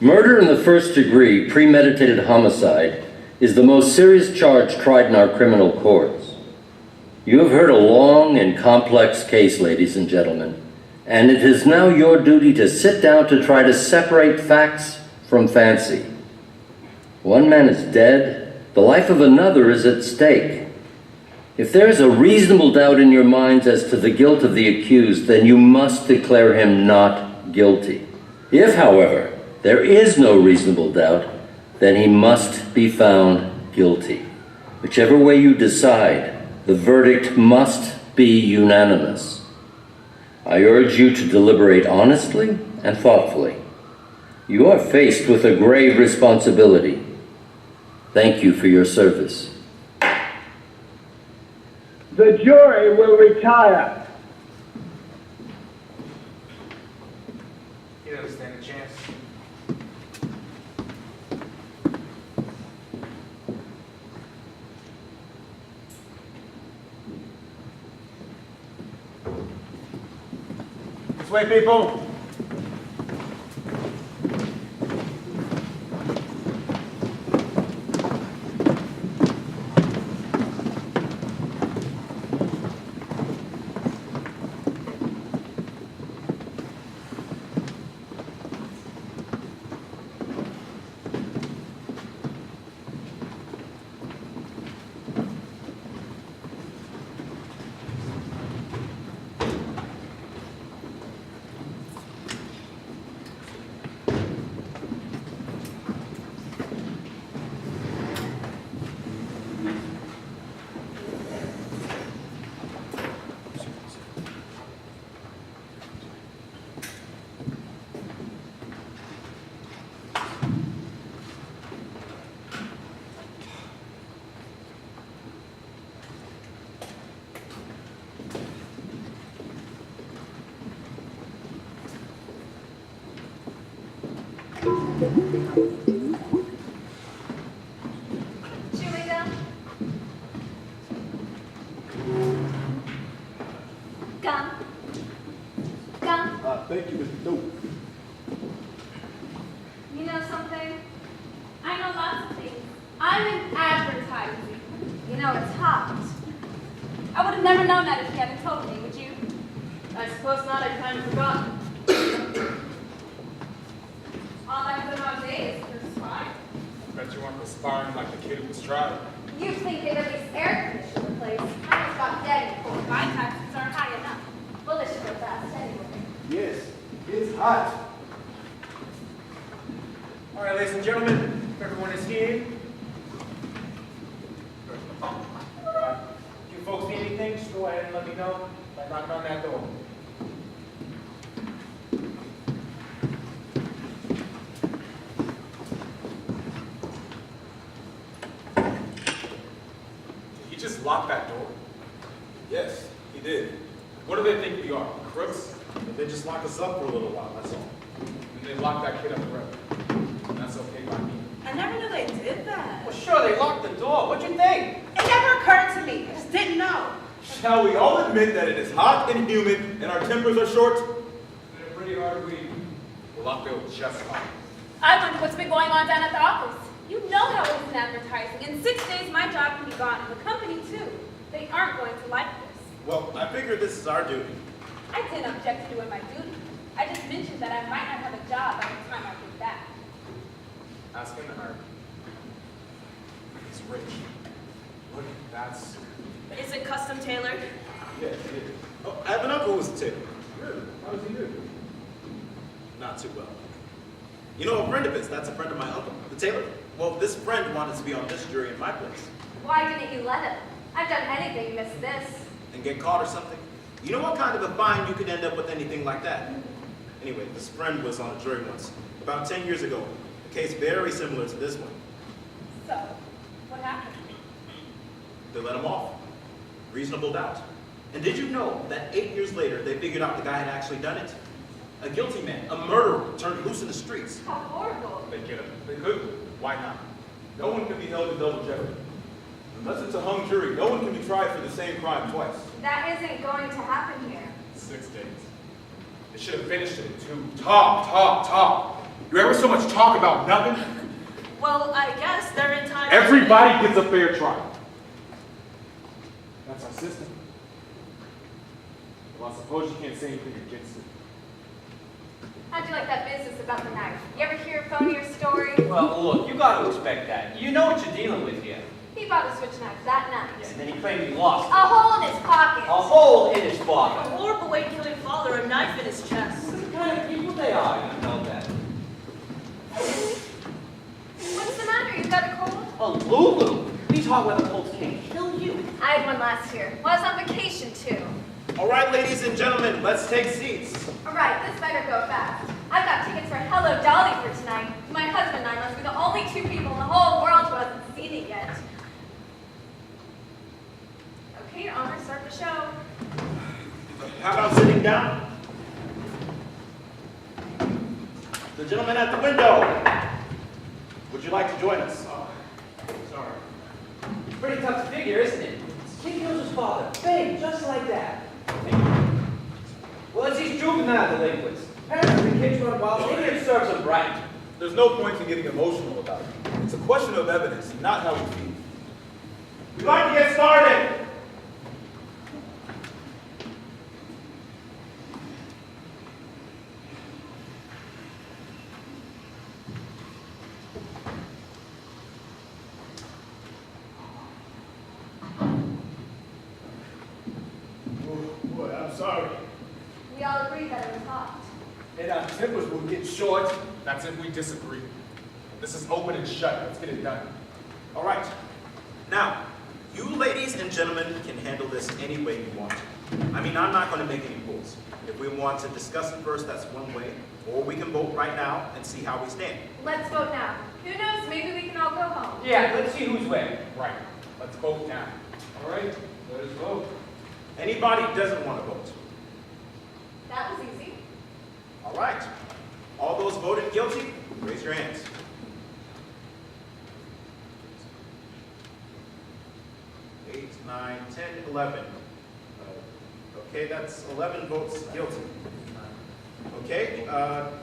Murder in the first degree, premeditated homicide, is the most serious charge tried in our criminal courts. You have heard a long and complex case, ladies and gentlemen, and it is now your duty to sit down to try to separate facts from fancy. One man is dead, the life of another is at stake. If there is a reasonable doubt in your minds as to the guilt of the accused, then you must declare him not guilty. If, however, there is no reasonable doubt, then he must be found guilty. Whichever way you decide, the verdict must be unanimous. I urge you to deliberate honestly and thoughtfully. You are faced with a grave responsibility. Thank you for your service. The jury will retire. He doesn't stand a chance. This way, people. Cheerleader. Gum. Gum. Thank you, Mr. Dope. You know something? I know lots of things. I'm in advertising. You know, it's hot. I would have never known that if you hadn't told me, would you? I suppose not. I'd kind of forgotten. All I put on days is perspire. I bet you weren't perspiring like the kid who was tried. You think they'd at least air condition the place. I just got dead before. My taxes aren't high enough. Well, this should go fast anyway. Yes, it's hot. All right, ladies and gentlemen, if everyone is here. If you folks need anything, just go ahead and let me know by knocking on that door. Did he just lock that door? Yes, he did. What do they think we are, crooks? They just lock us up for a little while, that's all. And they locked that kid up forever. And that's okay by me. I never knew they did that. Well, sure, they locked the door. What'd you think? It never occurred to me. I just didn't know. Shall we all admit that it is hot and humid and our tempers are short? They're pretty hard to read. We'll lock their chest off. I wonder what's been going on down at the office. You know how it is in advertising. In 6 days, my job can be gone, and the company too. They aren't going to like this. Well, I figured this is our duty. I didn't object to doing my duty. I just mentioned that I might not have a job by the time I get back. Ask him to hire. He's rich. Look, that's... Is it custom tailored? Yes, it is. Oh, I have an uncle who's a tailor. Really? How does he do? Not too well. You know, a friend of his, that's a friend of my uncle, the tailor. Well, this friend wanted to be on this jury in my place. Why didn't you let him? I've done anything, miss this. And get caught or something? You know what kind of a fine you could end up with anything like that? Anyway, this friend was on a jury once, about 10 years ago. A case very similar to this one. So, what happened? They let him off. Reasonable doubt. And did you know that 8 years later, they figured out the guy had actually done it? A guilty man, a murderer, turned loose in the streets. How horrible. They get him. They could. Why not? No one can be held to double jeopardy. Unless it's a hung jury, no one can be tried for the same crime twice. That isn't going to happen here. 6 days. They should have finished it in 2. Top. You ever so much talk about nothing? Well, I guess they're entitled. Everybody gets a fair trial. That's our system. Well, I suppose you can't say anything against it. How'd you like that business about the knife? You ever hear a phonier story? Well, look, you got to expect that. You know what you're dealing with here. He bought a switch knife that night. Yeah, and then he claimed he lost A hole in his pocket. a hole in his A pocket. horrible way killing father, a knife in his chest. What kind of people they are, you know that. What's the matter? You got a cold? Oh, Lulu, these hot weather colds can't kill you. I had one last year. Well, I was on vacation too. All right, ladies and gentlemen, let's take seats. All right, this better go fast. I've got tickets for Hello Dolly for tonight. My husband and I must be the only two people in the whole world who hasn't seen it yet. Okay, Your Honor, start the show. How about sitting down? The gentleman at the window, would you like to join us? Sorry. Pretty tough to figure, isn't it? Kid kills his father. Bang, just like that. Well, it's these juvenile delinquents. Parents of the kids run wild. Maybe it serves them right. There's no point in getting emotional about it. It's a question of evidence, not how we feel. We'd like to get started. Boy, I'm sorry. We all agree that it was hot. And our tempers will get short. That's if we disagree. This is open and shut. Let's get it done. All right. Now, you ladies and gentlemen can handle this any way you want to. I mean, I'm not going to make any rules. If we want to discuss it first, that's one way. Or we can vote right now and see how we stand. Let's vote now. Who knows, maybe we can all go home. Yeah, let's see who's winning. Right. Let's vote now. All right, let us vote. Anybody who doesn't want to vote? That was easy. All right. All those voted guilty, raise your hands. Eight, 9, 10, 11. Okay, that's 11 votes guilty. Okay,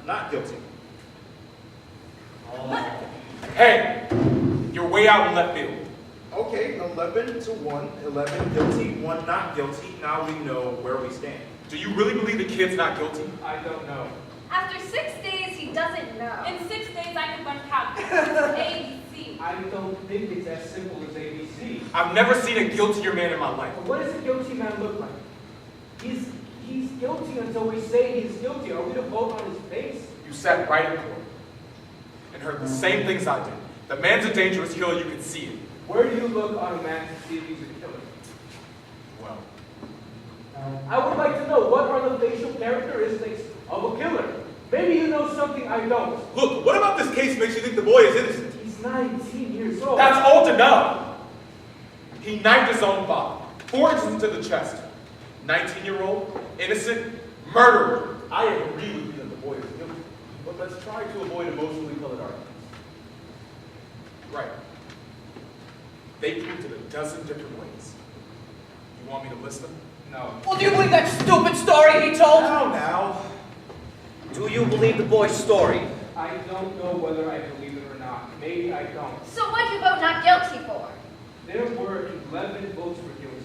not guilty. Hey! You're way out in left field. Okay, 11 to 1, 11 guilty, 1 not guilty. Now we know where we stand. Do you really believe the kid's not guilty? I don't know. After 6 days, he doesn't know. In 6 days, I can learn calculus. ABC. I don't think it's as simple as ABC. I've never seen a guiltier man in my life. But what does a guilty man look like? He's guilty until we say he's guilty. Are we to vote on his face? You sat right in court and heard the same things I did. The man's a dangerous killer, you can see it. Where do you look on a man to see if he's a killer? Well, I would like to know, what are the facial characteristics of a killer? Maybe you know something I don't. look, what about this case makes you think the boy is innocent? He's 19 years old. That's old enough! He knifed his own father, 4 inches into the chest. 19-year-old, innocent, murderer. I agree with you that the boy is guilty, but let's try to avoid emotionally colored arguments. Right. They proved it a dozen different ways. You want me to list them? No. Well, do you believe that stupid story he told? Now. Do you believe the boy's story? I don't know whether I believe it or not. Maybe I don't. So what'd you vote not guilty for? There were 11 votes for guilty.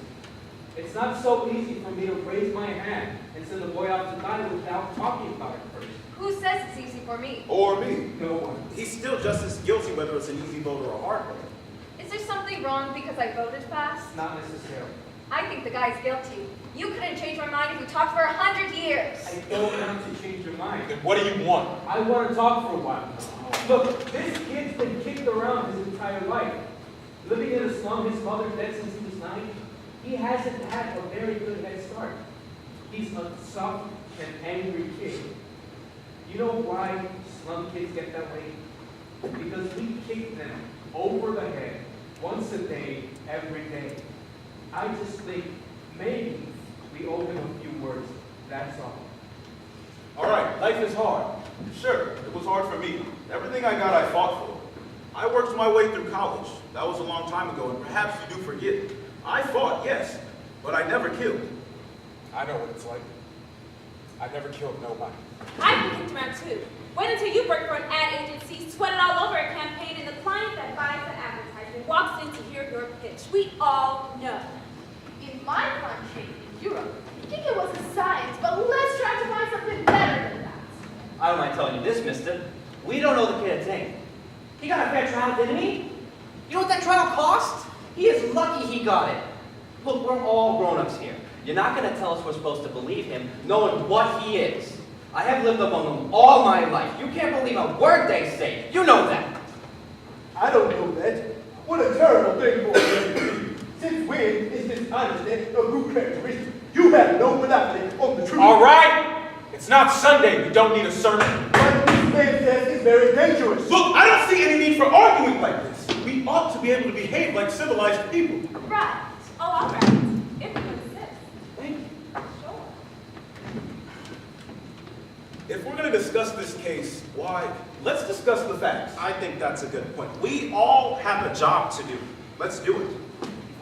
It's not so easy for me to raise my hand and send the boy out to die without talking about it first. Who says it's easy for me? Or me? No one. He's still just as guilty whether it's an easy vote or a hard vote. Is there something wrong because I voted fast? Not necessarily. I think the guy's guilty. You couldn't change my mind if we talked for 100 years. I don't want to change your mind. Then what do you want? I want to talk for a while. Look, this kid's been kicked around his entire life. Living in a slum, his mother dead since he was 9. He hasn't had a very good head start. He's a soft and angry kid. You know why slum kids get that way? Because we kick them over the head once a day, every day. I just think maybe we owe him a few words, that's all. All right, life is hard. Sure, it was hard for me. Everything I got, I fought for. I worked my way through college. That was a long time ago, and perhaps you do forget. I fought, yes, but I never killed. I know what it's like. I never killed nobody. I've been kicked around too. Wait until you work for an ad agency, sweat it all over a campaign, and the client that buys the advertisement walks in to hear your pitch. We all know. In my country, Europe, you think it was a science, but let's try to find something better than that. I don't mind telling you this, mister. We don't know the kid a thing. He got a fair trial, didn't he? You know what that trial cost? He is lucky he got it. Look, we're all grown-ups here. You're not going to tell us we're supposed to believe him, knowing what he is. I have lived among them all my life. You can't believe a word they say. You know that. I don't know that. What a terrible thing for a man to be. Since when is dishonesty a good characteristic? You have no monopoly on the truth. All right! It's not Sunday. We don't need a sermon. What this man says is very dangerous. Look, I don't see any need for arguing like this. We ought to be able to behave like civilized people. Right. Oh, all right. If you insist. Thank you. Sure. If we're going to discuss this case, why, let's discuss the facts. I think that's a good point. We all have a job to do. Let's do it.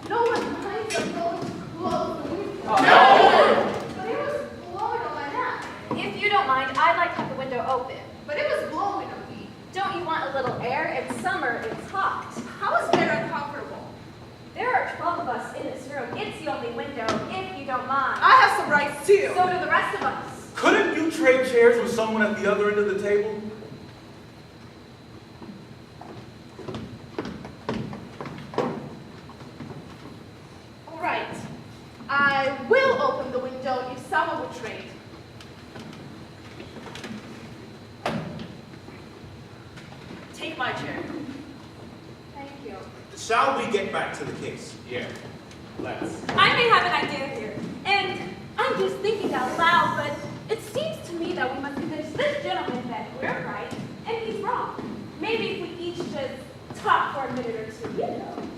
No one minds them going to close the window. No! But it was blowing on my neck. If you don't mind, I'd like to have the window open. But it was blowing on me. Don't you want a little air? It's summer, it's hot. How is that uncomfortable? There are 12 of us in this room. It's the only window, if you don't mind. I have some rights too. So do the rest of us. Couldn't you trade chairs with someone at the other end of the table? All right. I will open the window if someone would trade. Take my chair. Thank you. Shall we get back to the case? Yeah, let's. I may have an idea here, and I'm just thinking out loud, but it seems to me that we must convince this gentleman that we're right and he's wrong. Maybe if we each just talk for a minute or two,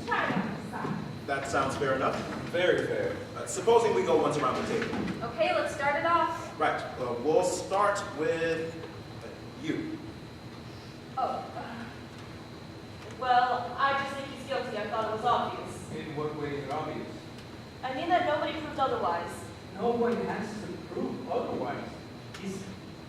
try it on the side. That sounds fair enough. Very fair. Supposing we go once around the table. Okay, let's start it off. Right. We'll start with you. Oh. Well, I just think he's guilty. I thought it was obvious. In what way is it obvious? I mean that nobody proved otherwise. No one has to prove otherwise. He's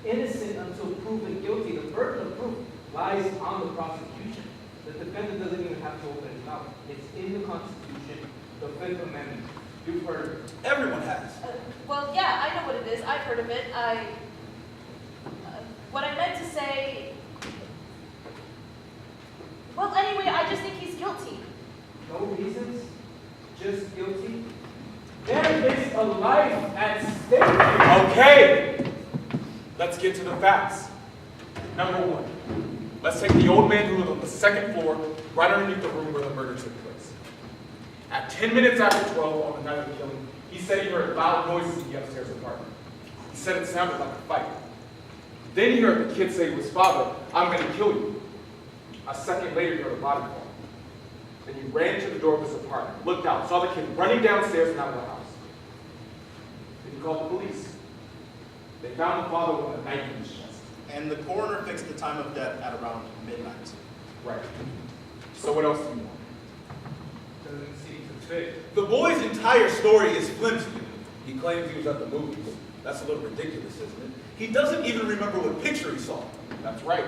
innocent until proven guilty. The burden of proof lies on the prosecution. The defendant doesn't even have to open his mouth. It's in the Constitution, the Fifth Amendment. You've heard of it. Everyone has. Well, yeah, I know what it is. I've heard of it. What I meant to say. Well, anyway, I just think he's guilty. No reasons, just guilty. There is a life at stake. Okay, let's get to the facts. Number one, let's take the old man who lived on the second floor, right underneath the room where the murder took place. At 10 minutes after 12 on the night of the killing, he said he heard loud noises in the upstairs apartment. He said it sounded like a fight. Then he heard the kid say to his father, "I'm going to kill you." A second later, he heard a body fall. Then he ran to the door of his apartment, looked out, saw the kid running downstairs and out of the house. Then he called the police. They found the father with a knife in his chest. And the coroner fixed the time of death at around midnight. Right. So what else do you want? Doesn't seem to fit. The boy's entire story is flimsy. He claims he was at the movies. That's a little ridiculous, isn't it? He doesn't even remember what picture he saw. That's right.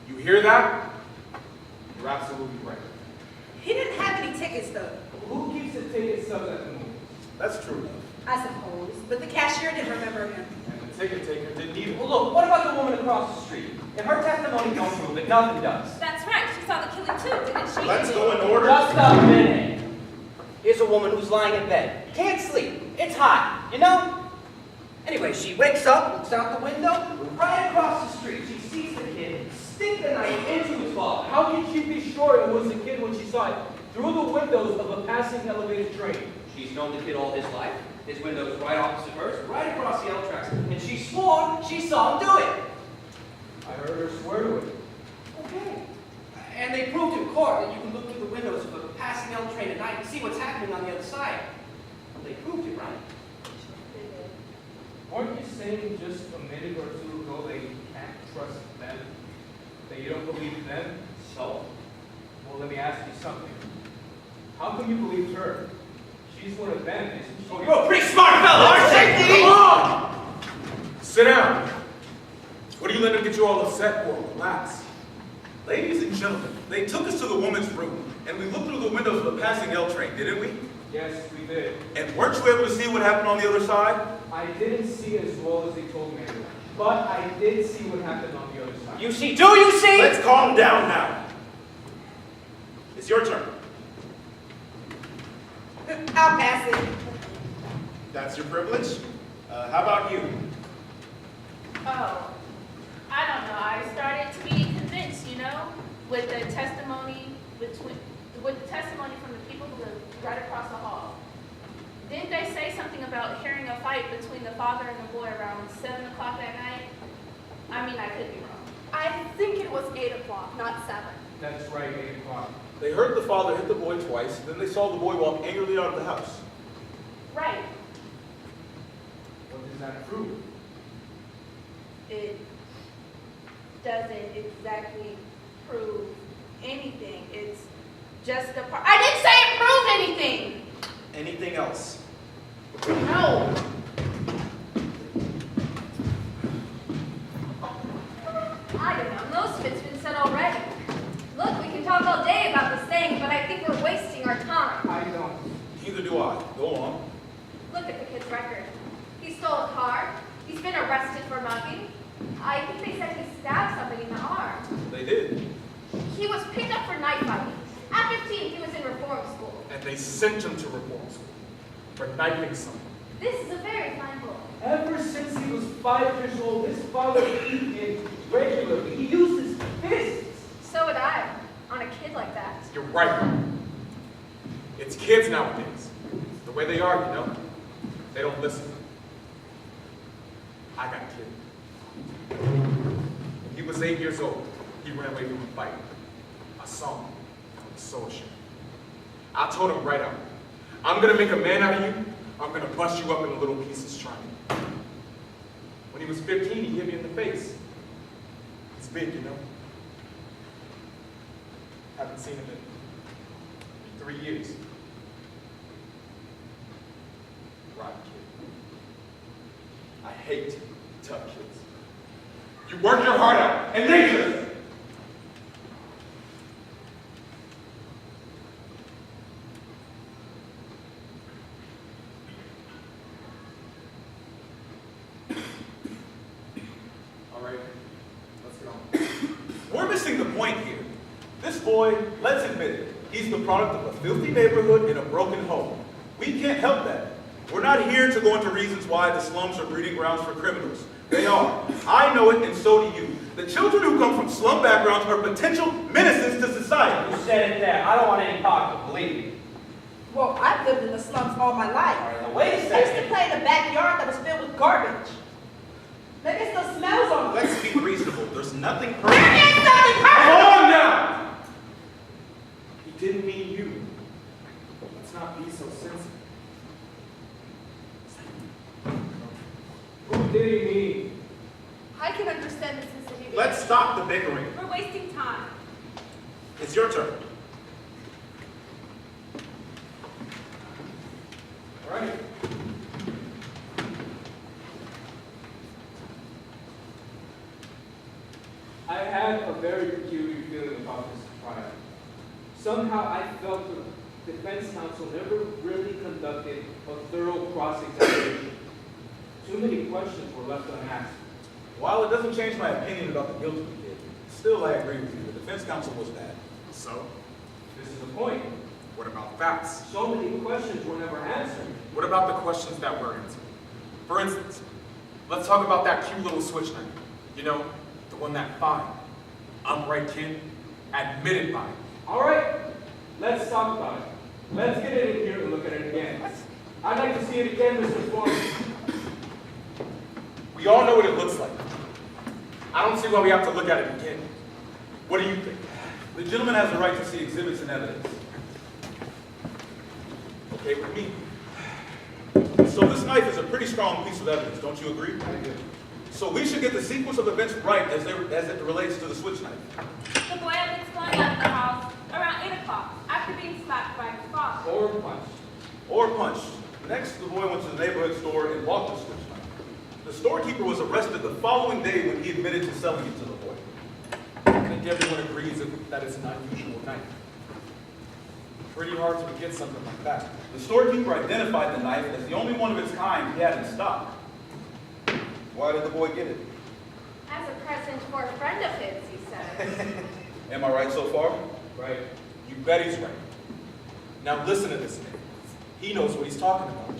You hear that? You're absolutely right. He didn't have any tickets, though. Who keeps the ticket stubs at the movies? That's true enough. I suppose. But the cashier didn't remember him. And the ticket taker didn't either. Well, look, what about the woman across the street? If her testimony don't prove it, nothing does. That's right. She saw the killing too, didn't she? Let's go in order. Just a minute. Here's a woman who's lying in bed. Can't sleep. It's hot, you know? Anyway, she wakes up, looks out the window, right across the street. She sees the kid stick the knife into his father. How can she be sure it was the kid when she saw it through the windows of a passing elevated train? She's known the kid all his life. His window's right opposite hers, right across the L tracks. And she swore she saw him do it. I heard her swear to it. Okay. And they proved in court that you can look through the windows of a passing L train at night and see what's happening on the other side. They proved it, right? Weren't you saying just a minute or two ago that you can't trust them? That you don't believe them? So? Well, let me ask you something. How come you believed her? She's one of them, isn't she? Oh, you're a pretty smart fella, aren't you? Come on! Sit down. What do you let them get you all upset for? Relax. Ladies and gentlemen, they took us to the woman's room, and we looked through the windows of the passing L train, didn't we? Yes, we did. And weren't you able to see what happened on the other side? I didn't see as well as they told me, but I did see what happened on the other side. You see? Do you see? Let's calm down now. It's your turn. I'll pass it. That's your privilege. How about you? Oh, I don't know. I started to be convinced, with the testimony from the people who live right across the hall. Didn't they say something about hearing a fight between the father and the boy around 7 o'clock that night? I mean, I could be wrong. I think it was 8 o'clock, not 7. That's right, 8 o'clock. They heard the father hit the boy twice, then they saw the boy walk angrily out of the house. Right. What does that prove? It doesn't exactly prove anything. It's just a part. I didn't say it proved anything. Anything else? No. I don't know. Most of it's been said already. Look, we can talk all day about this thing, but I think we're wasting our time. I don't. Neither do I. Go on. Look at the kid's record. He stole a car. He's been arrested for mugging. I think they said he stabbed somebody in the arm. They did. He was picked up for knife fighting. At 15, he was in reform school. And they sent him to reform school for knifing someone. This is a very fine boy. Ever since he was 5 years old, his father beat him regularly. He used his fists. So would I, on a kid like that. You're right. It's kids nowadays. The way they are, they don't listen. I got a kid. When he was 8 years old, he ran away from a fight. I saw him. I was so ashamed. I told him right out, I'm gonna make a man out of you. I'm gonna bust you up into little pieces trying. When he was 15, he hit me in the face. He's big, Haven't seen him in 3 years. Rotten kid. I hate tough kids. You work your heart out, and they just. All right, let's get on. We're missing the point here. This boy, let's admit it, he's the product of a filthy neighborhood in a broken home. We can't help that. We're not here to go into reasons why the slums are breeding grounds for criminals. They are. I know it, and so do you. The children who come from slum backgrounds are potential menaces to society. You said it there. I don't want any part of it, believe me. Well, I've lived in the slums all my life. All right, now wait a I used to second. play in a backyard that was filled with garbage. Maybe it still smells on me. Let's be reasonable. There's nothing There perfect. is something Come perfect! on now! He didn't mean you. Let's not be so sensitive. Who did he mean? I can understand the sensitivity. Let's stop the bickering. We're wasting time. It's your turn. All right. I had a very peculiar feeling about this trial. Somehow I felt the defense counsel never really conducted a thorough cross-examination. Too many questions were left unasked. While it doesn't change my opinion about the guilt of the kid, still I agree with you. The defense counsel was bad. So, This is the point. what about facts? So many questions were never answered. What about the questions that were answered? For instance, let's talk about that cute little switch knife. The one that fine, upright kid admitted by. All right, let's talk about it. Let's get it in here and look at it again. I'd like to see it again, Mr. Foreman. We all know what it looks like. I don't see why we have to look at it again. What do you think? The gentleman has the right to see exhibits and evidence. Okay with me? So this knife is a pretty strong piece of evidence, don't you agree? I do. So we should get the sequence of events right as it relates to the switch knife. The boy had been going out of the house around 8 o'clock after being slapped by his father. Or punch. Or punched. Next, the boy went to the neighborhood store and bought the switch knife. The storekeeper was arrested the following day when he admitted to selling it to the boy. I think everyone agrees that it's an unusual knife. Pretty hard to get something like that. The storekeeper identified the knife as the only one of its kind he had in stock. Why did the boy get it? As a present for a friend of his, he said. Am I right so far? Right. You bet he's right. Now listen to this man. He knows what he's talking about.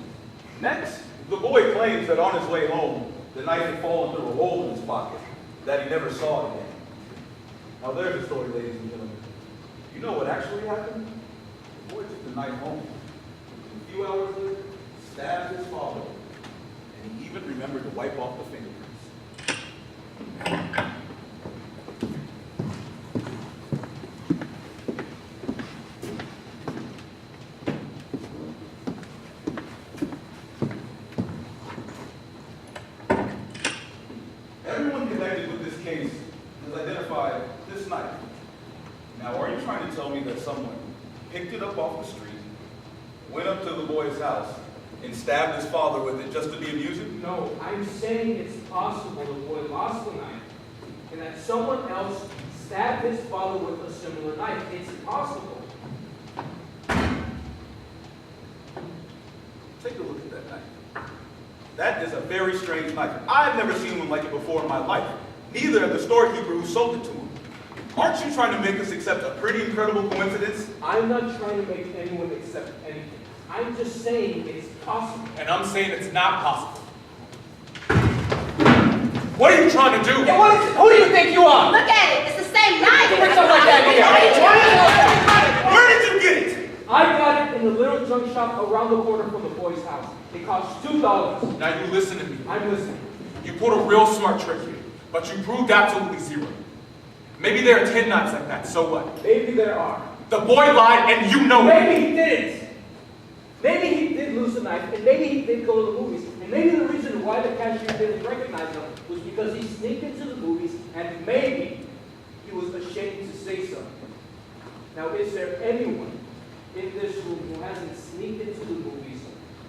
Next, the boy claims that on his way home, the knife had fallen through a hole in his pocket, that he never saw it again. Now there's the story, ladies and gentlemen. You know what actually happened? The boy took the knife home. A few hours later, stabbed his father, and he even remembered to wipe off the fingerprints. Everyone connected with this case has identified this knife. Now, are you trying to tell me that someone picked it up off the street, went up to the boy's house, and stabbed his father with it just to be amusing? No, I'm saying it's possible the boy lost the knife and that someone else stabbed his father with a similar knife. It's possible. Take a look at that knife. That is a very strange knife. I've never seen one like it before in my life. Neither had the storekeeper who sold it to him. Aren't you trying to make us accept a pretty incredible coincidence? I'm not trying to make anyone accept anything. I'm just saying it's possible. And I'm saying it's not possible. What are you trying to do? Yeah, what is it? Who do you think you are? Look at it. It's the same knife. Bring something like that here. Where did you get it? I got it in the little junk shop around the corner from the boy's house. It cost $2. Now you listen to me. I'm listening. You pulled a real smart trick here, but you proved absolutely zero. Maybe there are 10 knives like that, so what? Maybe there are. The boy lied and you know it. Maybe he didn't. Maybe he did lose the knife, and maybe he did go to the movies. And maybe the reason why the cashier didn't recognize him was because he sneaked into the movies, and maybe he was ashamed to say so. Now, is there anyone in this room who hasn't sneaked into the movies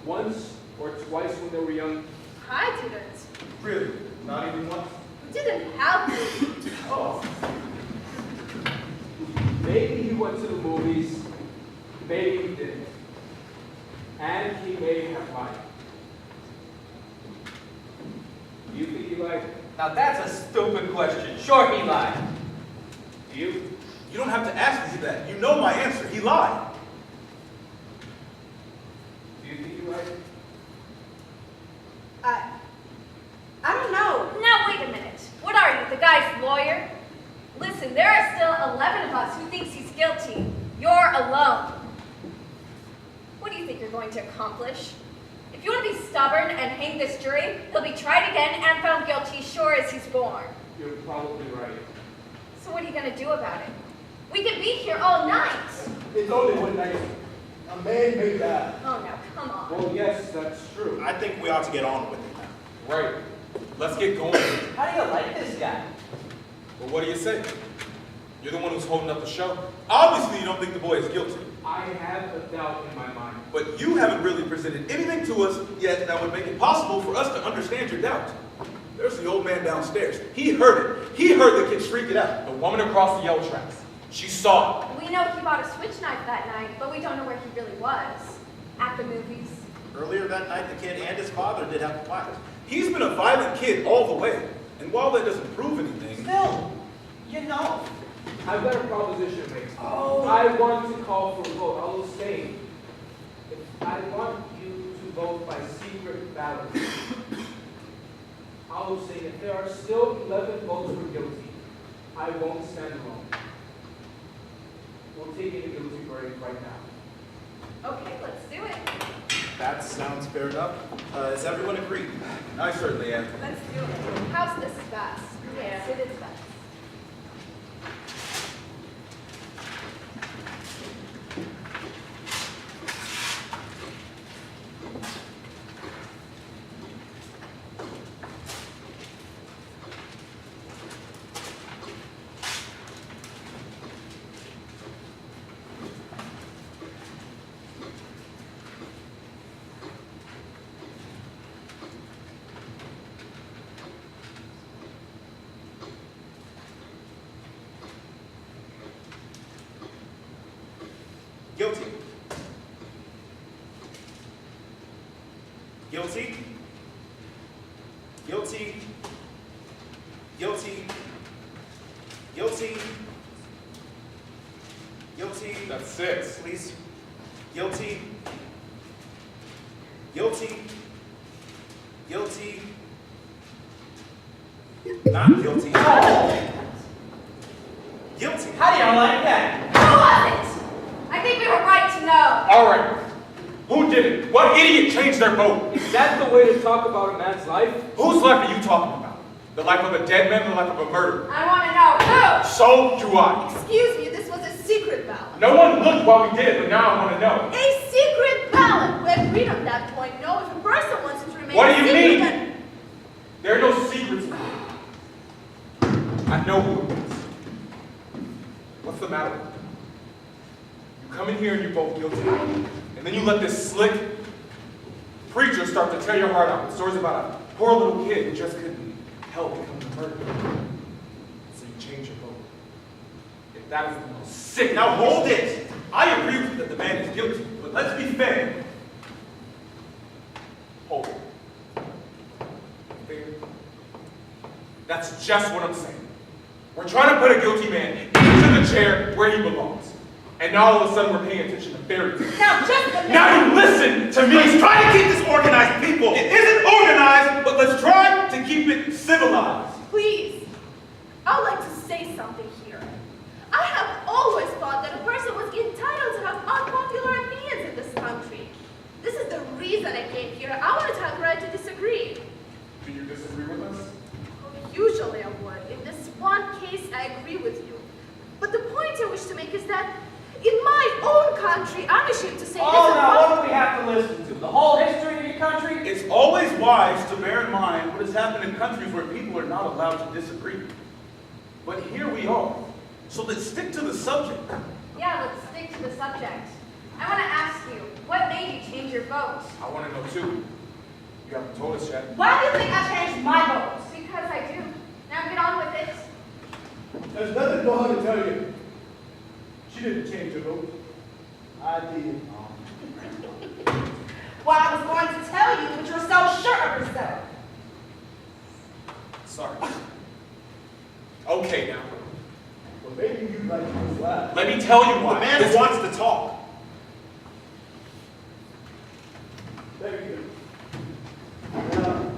once or twice when they were young? I didn't. Really? Not even once? We didn't have to. Oh. Maybe he went to the movies, maybe he didn't. And he may have lied. Do you think he lied? Now that's a stupid question. Sure, he lied. Do you? You don't have to ask me that. You know my answer. He lied. Do you think he lied? I don't know. Now wait a minute. What are you, the guy's lawyer? Listen, there are still 11 of us who thinks he's guilty. You're alone. What do you think you're going to accomplish? If you want to be stubborn and hang this jury, he'll be tried again and found guilty sure as he's born. You're probably right. So what are you going to do about it? We could be here all night. It's only one night. A man may die. Oh no, come on. Well, yes, that's true. I think we ought to get on with it now. Right. Let's get going. How do you like this guy? Well, what do you say? You're the one who's holding up the show. Obviously, you don't think the boy is guilty. I have a doubt in my mind. But you haven't really presented anything to us yet that would make it possible for us to understand your doubt. There's the old man downstairs. He heard it. He heard the kid shriek it out. The woman across the yellow tracks. She saw it. We know he bought a switch knife that night, but we don't know where he really was. At the movies. Earlier that night, the kid and his father did have a fight. He's been a violent kid all the way. And while that doesn't prove anything, Phil, you know. I've got a proposition to make. Oh. I want to call for a vote. I will say, I want you to vote by secret ballot. I will say if there are still 11 votes for guilty, I won't stand alone. We'll take in a guilty verdict right now. Okay, let's do it. That sounds fair enough. Is everyone agreed? I certainly am. Let's do it. How's this best? Yes, it is best. Guilty. Guilty. Guilty. Guilty. Guilty. Guilty. That's 6. Please. Guilty. Guilty. Guilty. Not guilty. Guilty. How do you like that? Who was it? I think we were right to know. All right. Who did it? What idiot changed their vote? Is that the way to talk about a man's life? Whose life are you talking about? The life of a dead man or the life of a murderer? I want to know who. So do I. Excuse me, this was a secret ballot. No one looked while we did it, but now I want to know. A secret ballot! We agreed on that point. No, if a person wants it to remain What do a you secret, mean? then- There are no secrets here. I know who it is. What's the matter with you? You come in here and you vote guilty, and then you let this slick preacher start to tear your heart out with stories about a poor little kid who just couldn't help becoming a murderer. So you change your vote. If that is the most sick. Now hold it. I agree with you that the man is guilty, but let's be fair. Hold it. Fair? That's just what I'm saying. We're trying to put a guilty man into the chair where he belongs. And now all of a sudden we're paying attention to fairy tales. Now, just a minute. Now you listen to me! Let's try to keep this organized, people. It isn't organized, but let's try to keep it civilized. Please, I would like to say something here. I have always thought that a person was entitled to have unpopular opinions in this country. This is the reason I came here. I wanted to have the right to disagree. Do you disagree with us? Usually I would. In this one case, I agree with you. But the point I wish to make is that in my own country, I'm ashamed to say Oh, this. now what do we have to listen to? The whole history of your country? It's always wise to bear in mind what has happened in countries where people are not allowed to disagree. But here we are. So let's stick to the subject. Yeah, let's stick to the subject. I want to ask you, what made you change your vote? I want to know too. You haven't told us yet. Why do you think I changed my vote? Because I do. Now get on with it. There's nothing for her to tell you. She didn't change her vote. I did. Well, I was going to tell you, but you're so sure of yourself. Sorry. Okay now. Well, maybe you'd like to know why. Let me tell you The why. man wants to talk. Very good. Now,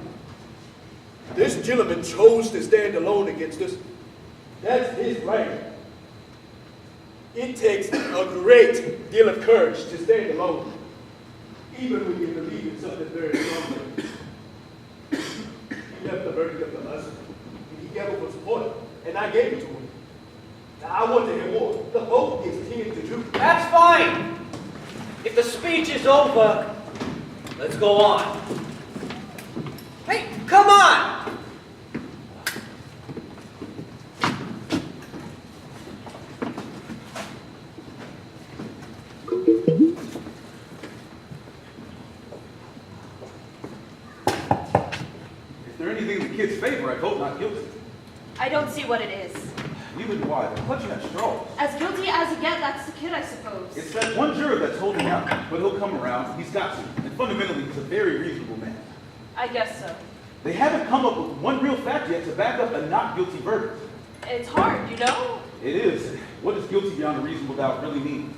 this gentleman chose to stand alone against us. That's his right. It takes a great deal of courage to stand alone, even when you believe in something very strongly. He left the verdict up to us, and he gave us support, and I gave it to him. Now, I want to hear more. The vote is 10-2. That's fine. If the speech is over, let's go on. Hey, come on! If there's anything in the kid's favor, I vote not guilty. I don't see what it is. Neither do I. They're clutching at straws. As guilty as you get, that's the kid, I suppose. It's that one juror that's holding out, but he'll come around. He's got to. And fundamentally, he's a very reasonable man. I guess so. They haven't come up with one real fact yet to back up a not guilty verdict. It's hard, you know? It is. What does guilty beyond a reasonable doubt really mean?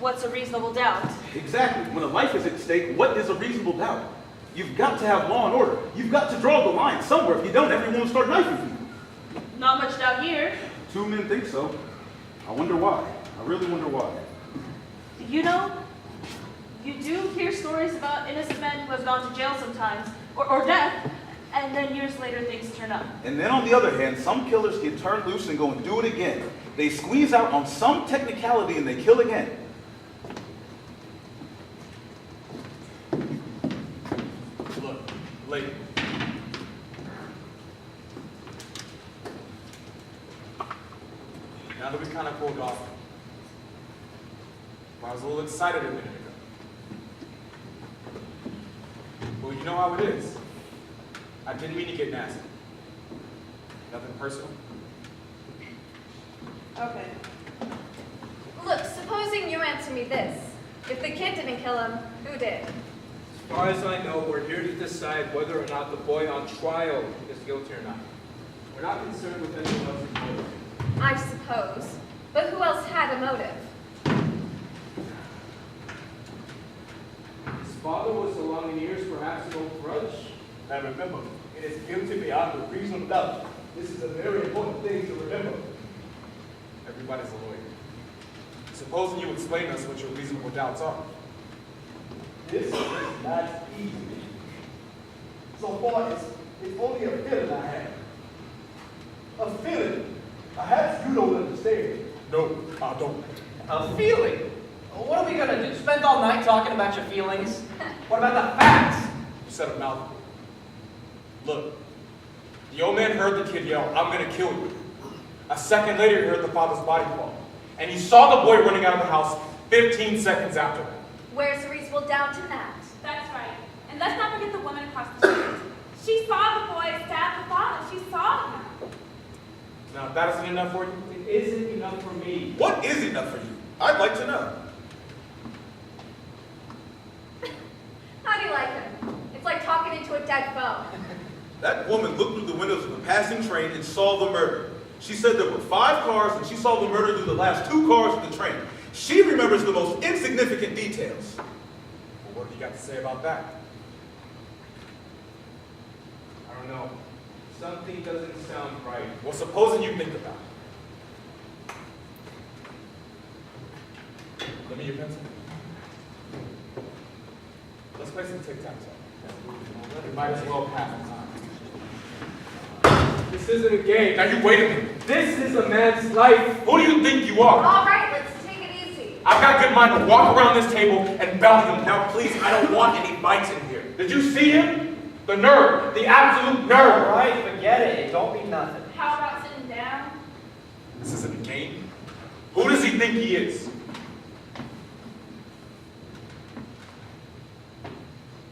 What's a reasonable doubt? Exactly. When a life is at stake, what is a reasonable doubt? You've got to have law and order. You've got to draw the line somewhere. If you don't, everyone will start knifing you. Not much doubt here. 2 men think so. I wonder why. I really wonder why. You know, you do hear stories about innocent men who have gone to jail sometimes, or death, and then years later things turn up. And then on the other hand, some killers get turned loose and go and do it again. They squeeze out on some technicality and they kill again. Look, lady. Now that we kind of pulled off, I was a little excited a minute ago. Well, you know how it is. I didn't mean to get nasty. Nothing personal. Okay. Look, supposing you answer me this. If the kid didn't kill him, who did? As far as I know, we're here to decide whether or not the boy on trial is guilty or not. We're not concerned with anyone else's motive. I suppose. But who else had a motive? His father was along in years, perhaps an old grudge. And remember, it is guilty beyond a reasonable doubt. This is a very important thing to remember. Everybody's a lawyer. Supposing you explain to us what your reasonable doubts are. This is not easy. So far, it's only a feeling I have. A feeling. Perhaps you don't understand. No, I don't. A feeling? What are we gonna do? Spend all night talking about your feelings? What about the facts? You said a mouthful. Look, the old man heard the kid yell, "I'm gonna kill you." A second later, he heard the father's body fall. And he saw the boy running out of the house 15 seconds after that. Where's the reasonable doubt in that? That's right. And let's not forget the woman across the street. She saw the boy stab the father. She saw him. Now, if that isn't enough for you, It isn't enough for me. What is enough for you? I'd like to know. How do you like him? It's like talking into a dead phone. That woman looked through the windows of a passing train and saw the murder. She said there were 5 cars and she saw the murder through the last 2 cars of the train. She remembers the most insignificant details. well, what have you got to say about that? I don't know. Something doesn't sound right. Well, supposing you think about it. Let me your pencil. Let's play some tic-tac-toe. We might as well pass the time. This isn't a game. Now you wait a minute. This is a man's life. Who do you think you are? All right, let's take it easy. I've got good mind to walk around this table and belly him. Now, please, I don't want any bites in here. Did you see him? The nerve. The absolute nerve. All right, forget it. It don't mean nothing. How about sitting down? This isn't a game. Who does he think he is?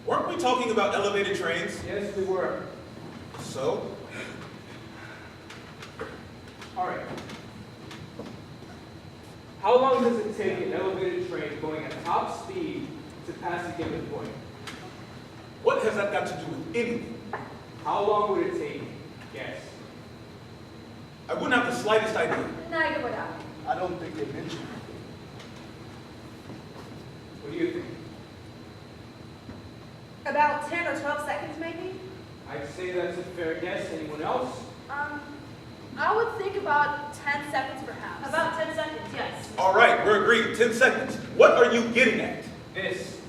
Weren't we talking about elevated trains? Yes, we were. So? All right. How long does it take an elevated train going at top speed to pass a given point? What has that got to do with anything? How long would it take? Guess. I wouldn't have the slightest idea. Neither would I. I don't think they mentioned it. What do you think? About 10 or 12 seconds, maybe? I'd say that's a fair guess. Anyone else? I would think about 10 seconds, perhaps. About 10 seconds, yes. All right, we're agreed. 10 seconds. What are you getting at? This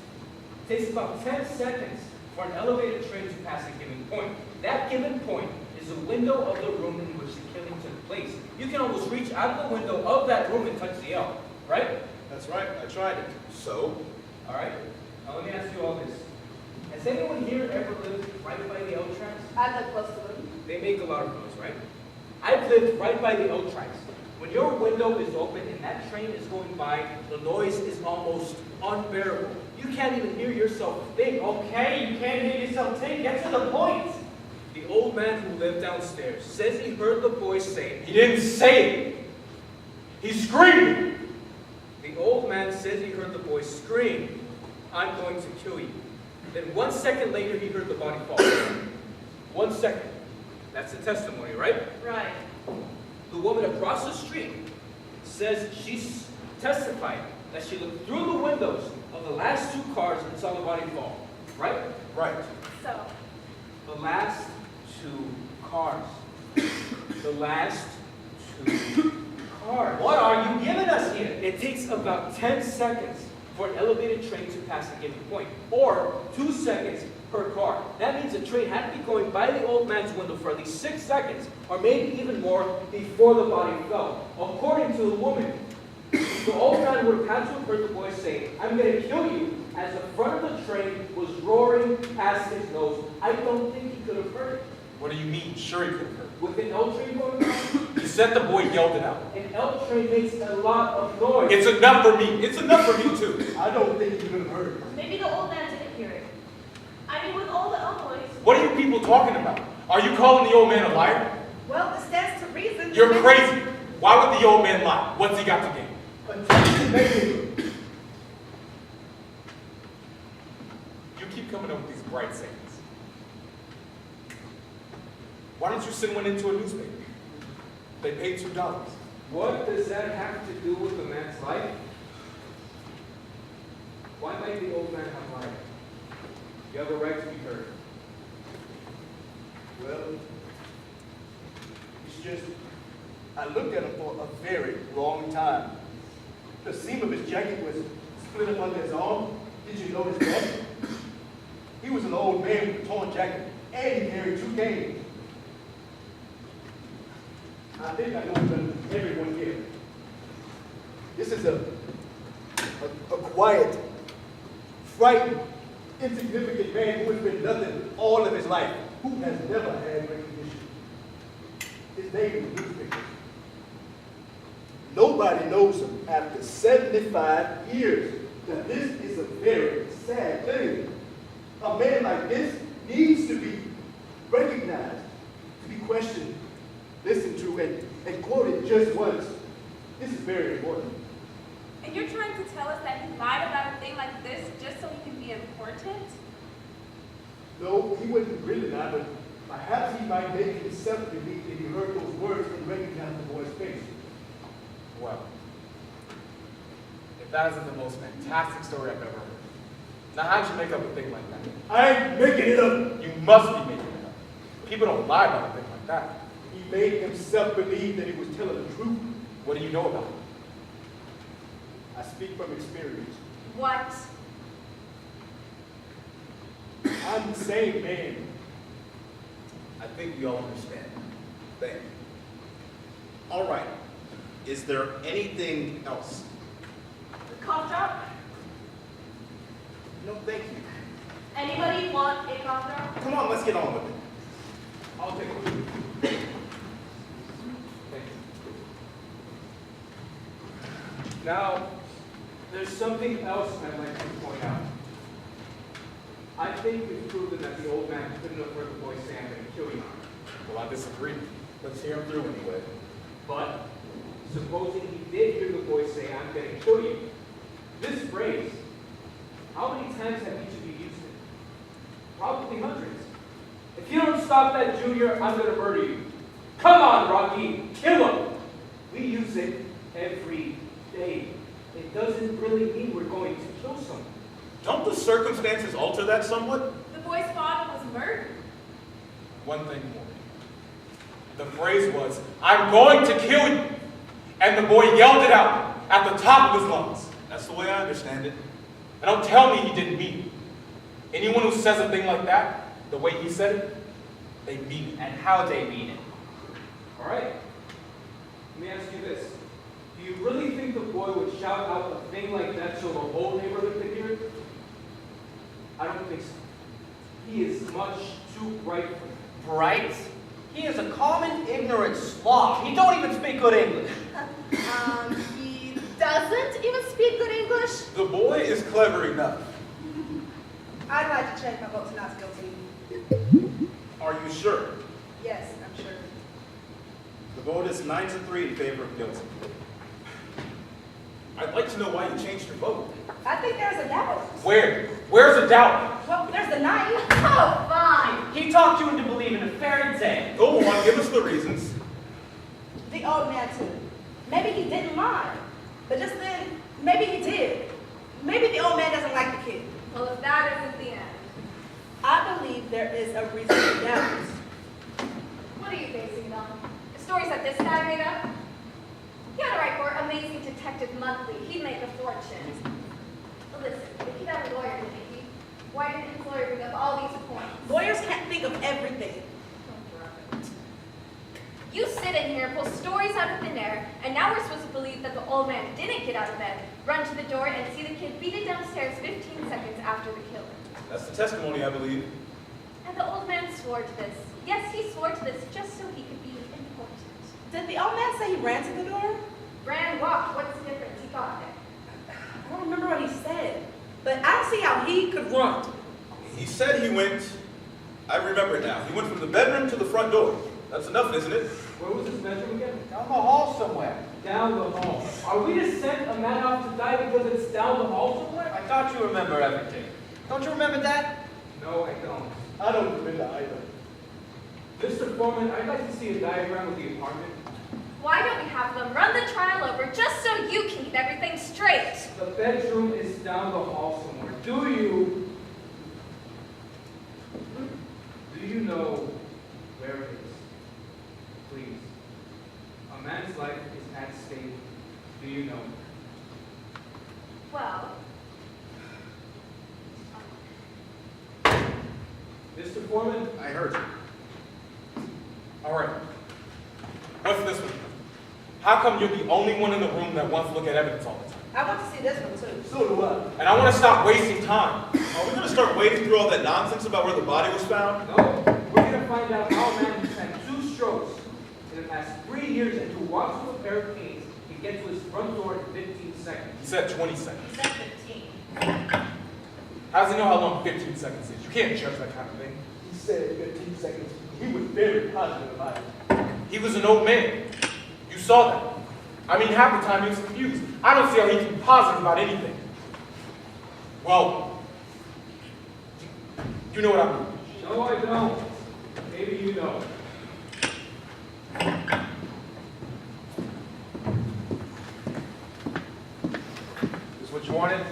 takes about 10 seconds for an elevated train to pass a given point. That given point is the window of the room in which the killing took place. You can almost reach out of the window of that room and touch the L, right? That's right, I tried it. So? All right. Now let me ask you all this. Has anyone here ever lived right by the L tracks? I live close to them. They make a lot of noise, right? I've lived right by the L tracks. When your window is open and that train is going by, the noise is almost unbearable. You can't even hear yourself think. Okay, you can't hear yourself think. Get to the point. The old man who lived downstairs says he heard the boy say, He didn't say it. He screamed. the old man says he heard the boy scream, "I'm going to kill you." Then 1 second later, he heard the body fall. 1 second. That's the testimony, right? Right. The woman across the street says she's testified that she looked through the windows of the last 2 cars and saw the body fall. Right? Right. So, The last 2 cars. The last 2 cars. What are you giving us here? It takes about 10 seconds for an elevated train to pass a given point, or 2 seconds per car. That means the train had to be going by the old man's window for at least 6 seconds, or maybe even more, before the body fell. According to the woman, the old man would have had to have heard the boy say, "I'm going to kill you," as the front of the train was roaring past his nose. I don't think he could have heard it. What do you mean? Sure he could have heard. With an L train going by, You said the boy yelled it out. an L train makes a lot of noise. It's enough for me. It's enough for me too. I don't think you could have heard it. Maybe the old man didn't hear it. I mean, with all the noise. What are you people talking about? Are you calling the old man a liar? Well, it stands to reason. You're crazy. Why would the old man lie? What's he got to gain? Attention, making. You keep coming up with these bright sayings. Why don't you send one into a newspaper? They pay $2. What does that have to do with the man's life? Why might the old man have lied? You have a right to be heard. Well, it's just, I looked at him for a very long time. The seam of his jacket was split up under his arm. Did you notice that? He was an old man with a torn jacket, and he carried 2 canes. I think I know better than everyone here. This is a quiet, frightened, insignificant man who has been nothing all of his life, who has never had recognition. His name is newspaper. Nobody knows him after 75 years. Now this is a very sad thing. A man like this needs to be recognized, to be questioned, listened to, and quoted just once. This is very important. And you're trying to tell us that he lied about a thing like this just so he can be important? No, he wouldn't really lie, but perhaps he might make himself believe if he heard those words and recognized the boy's face. Well, if that isn't the most fantastic story I've ever heard. Now, how'd you make up a thing like that? I ain't making it up. You must be making it up. People don't lie about a thing like that. He made himself believe that he was telling the truth. What do you know about it? I speak from experience. What? I'm the same man. I think we all understand. Thank you. All right. Is there anything else? Cough drop? No, thank you. Anybody want a cough drop? Come on, let's get on with it. I'll take it. Thank you. Now, there's something else I'd like to point out. I think we've proven that the old man couldn't have heard the boy say, "I'm going to kill you." Well, I disagree. Let's hear him through anyway. But supposing he did hear the voice say, "I'm going to kill you," this phrase, how many times have each of you used it? Probably hundreds. If you don't stop that, Junior, I'm going to murder you. Come on, Rocky, kill him. We use it every day. It doesn't really mean we're going to kill someone. Don't the circumstances alter that somewhat? The boy's father was murdered. One thing more. The phrase was, "I'm going to kill you." And the boy yelled it out at the top of his lungs. That's the way I understand it. And don't tell me he didn't mean it. Anyone who says a thing like that, the way he said it, they mean it. And how they mean it. All right. Let me ask you this. Do you really think the boy would shout out a thing like that so the whole neighborhood could hear it? I don't think so. He is much too bright for that. Bright? He is a common, ignorant slob. He don't even speak good English. He doesn't even speak good English. The boy is clever enough. I'd like to change my vote to not guilty. Are you sure? Yes, I'm sure. The vote is 9-3 in favor of guilty. I'd like to know why you changed your vote. I think there's a doubt. Where? Where's the doubt? Well, there's the 9. Oh, fine. He talked you into believing a fairy tale. Go on, give us the reasons. The old man too. Maybe he didn't lie. But just then, maybe he did. Maybe the old man doesn't like the kid. Well, if that isn't the end. I believe there is a reason for doubt. What are you basing it on? The stories that this guy made up? He had to write for Amazing Detective Monthly. He'd make a fortune. But listen, if he got a lawyer, didn't he? Why didn't his lawyer bring up all these points? Lawyers can't think of everything. You sit in here, pull stories out of thin air, and now we're supposed to believe that the old man didn't get out of bed, run to the door, and see the kid beat it downstairs 15 seconds after the killing. That's the testimony, I believe. And the old man swore to this. Yes, he swore to this just so he could be important. Did the old man say he ran to the door? Ran, walked, what's the difference? He got there. I don't remember what he said. But I don't see how he could run. He said he went, I remember it now. He went from the bedroom to the front door. That's enough, isn't it? Where was this bedroom again? Down the hall somewhere. Down the hall. Are we to send a man out to die because it's down the hall somewhere? I thought you remember everything. Don't you remember that? No, I don't. I don't remember either. Mr. Foreman, I'd like to see a diagram of the apartment. Why don't we have them run the trial over just so you can keep everything straight? The bedroom is down the hall somewhere. Do you know where it is? Please. A man's life is at stake. Do you know? Well, Mr. Foreman? I heard you. All right. What's this one? How come you're the only one in the room that wants to look at evidence all the time? I want to see this one too. So do I. And I want to stop wasting time. Are we going to start wading through all that nonsense about where the body was found? No. We're going to find out how a man who's had 2 strokes in the past 3 years and who walks with a pair of canes can get to his front door in 15 seconds. He said 20 seconds. is that 15? How does he know how long 15 seconds is? You can't judge that kind of thing. He said 15 seconds. He was very positive about it. He was an old man. You saw that. I mean, half the time he was confused. I don't see how he can be positive about anything. Well, you know what I mean. No, I don't. Maybe you know. Is what you wanted?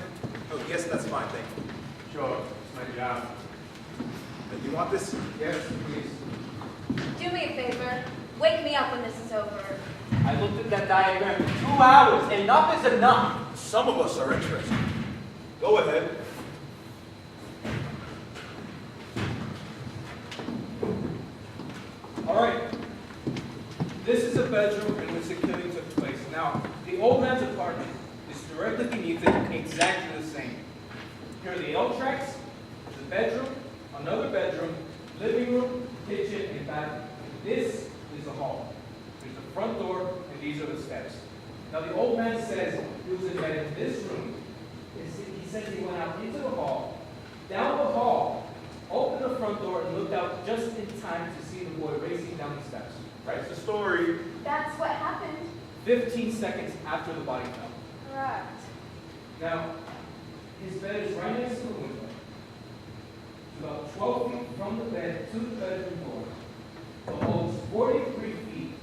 Oh, yes, that's fine, thank you. Sure. It's my job. You want this? Yes, please. Do me a favor. Wake me up when this is over. I looked at that diagram for 2 hours. Enough is enough. Some of us are interested. Go ahead. All right. This is a bedroom in which the killing took place. Now, the old man's apartment is directly beneath it, exactly the same. Here are the L tracks, the bedroom, another bedroom, living room, kitchen, and bathroom. This is the hall. There's the front door, and these are the steps. Now, the old man says he was in bed in this room. He says he went out into the hall, down the hall, opened the front door, and looked out just in time to see the boy racing down the steps. That's the story. That's what happened. 15 seconds after the body fell. Correct. Now, his bed is right next to the window. It's about 12 feet from the bed to the bedroom door. The hole is 43 feet.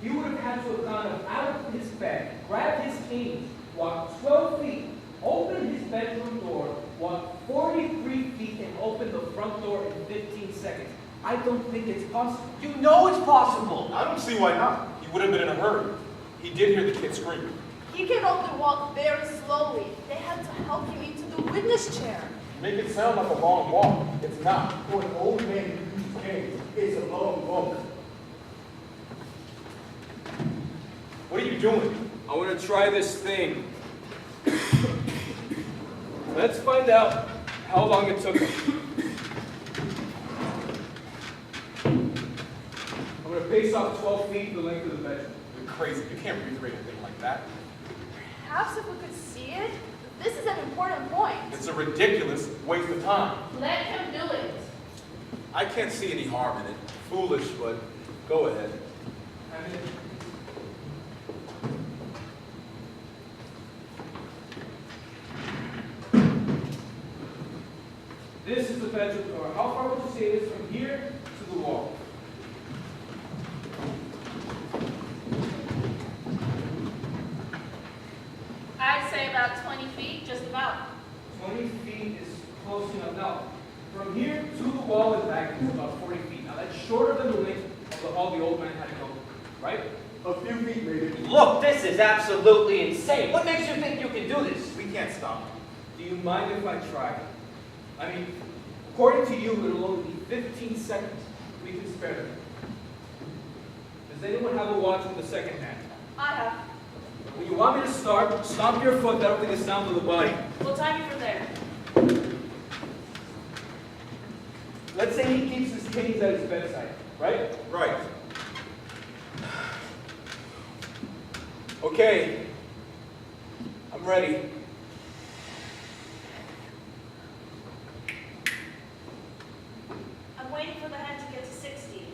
He would have had to have gone out of his bed, grabbed his cane, walked 12 feet, opened his bedroom door, walked 43 feet, and opened the front door in 15 seconds. I don't think it's possible. You know it's possible. I don't see why not. He would have been in a hurry. He did hear the kid scream. He can only walk very slowly. They had to help him into the witness chair. You make it sound like a long walk. It's not. For an old man who uses canes, it's a long walk. What are you doing? I want to try this thing. Let's find out how long it took him. I'm going to pace off 12 feet the length of the bedroom. You're crazy. You can't recreate a thing like that. Perhaps if we could see it, this is an important point. It's a ridiculous waste of time. Let him do it. I can't see any harm in it. Foolish, but go ahead. I mean, this is the bedroom door. How far would you say it is from here to the wall? I'd say about 20 feet, just about. 20 feet is close enough. Now, from here to the wall and back is about 40 feet. Now, that's shorter than the length of the hall the old man had to go, right? A few feet maybe. Look, this is absolutely insane. What makes you think you can do this? We can't stop. Do you mind if I try? I mean, according to you, it'll only be 15 seconds. We can spare them. Does anyone have a watch with a second hand? I have. When you want me to start, stomp your foot. That'll be the sound of the body. We'll time you from there. Let's say he keeps his canes at his bedside, right? Right. Okay. I'm ready. I'm waiting for the hand to get to 60.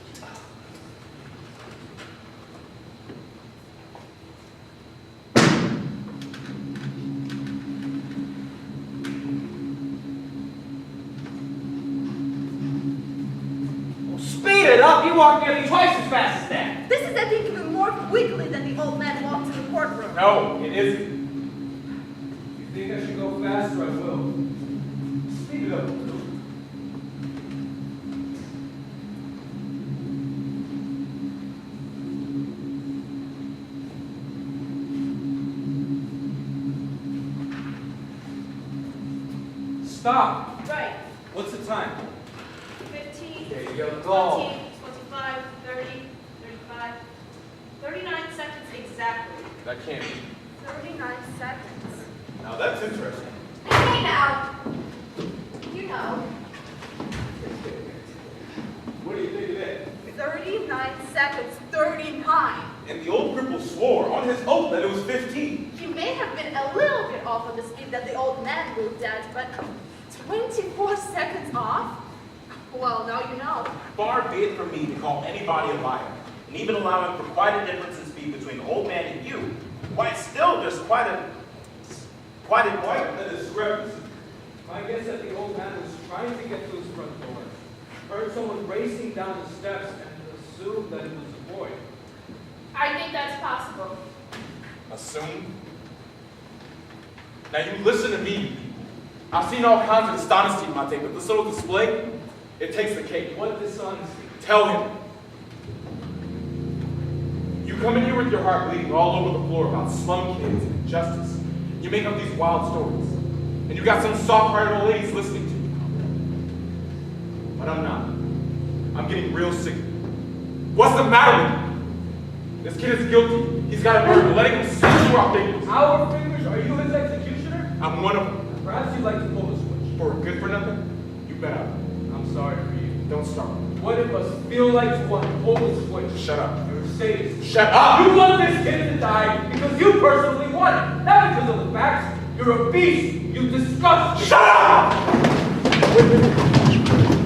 Speed it up! You walk nearly twice as fast as that! This is, I think, even more quickly than the old man walked to the courtroom. No, it isn't. You think I should go faster? I will. Speed it up a little. Stop! Right. What's the time? 15, There you go. 20, 25, 30, 35, 39 seconds exactly. That can't be. 39 seconds. Now that's interesting. Hey now. You know. What do you think of that? 39 seconds, 39. And the old cripple swore on his oath that it was 15. He may have been a little bit off on the speed that the old man moved at, but 24 seconds off? Well, now you know. Far be it from me to call anybody a liar, and even allowing for quite a difference in speed between the old man and you. Why, still, there's quite a discrepancy. My guess that the old man was trying to get to his front door, heard someone racing down the steps, and assumed that it was a boy. I think that's possible. Assume? Now you listen to me. I've seen all kinds of dishonesty in my tape, but this little display, it takes the cake. What dishonesty? Tell him. You come in here with your heart bleeding all over the floor about slum kids and injustice. You make up these wild stories. And you got some soft-hearted old ladies listening to you. But I'm not. I'm getting real sick of it. What's the matter with you? This kid is guilty. He's got a murder. Letting him sit through our fingers. Our fingers? Are you his executioner? I'm one of them. Perhaps you'd like to pull the switch. For a good for nothing? You bet I will. I'm sorry for you. Don't start. What it must feel like to want to pull the switch. Shut up. You're a sadist. Shut up! You want this kid to die because you personally want it, not because of the facts. You're a beast. You disgust me. Shut up!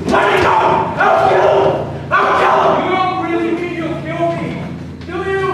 Let me go! I'll kill him! I'll kill him! You don't really mean you'll kill me, do you?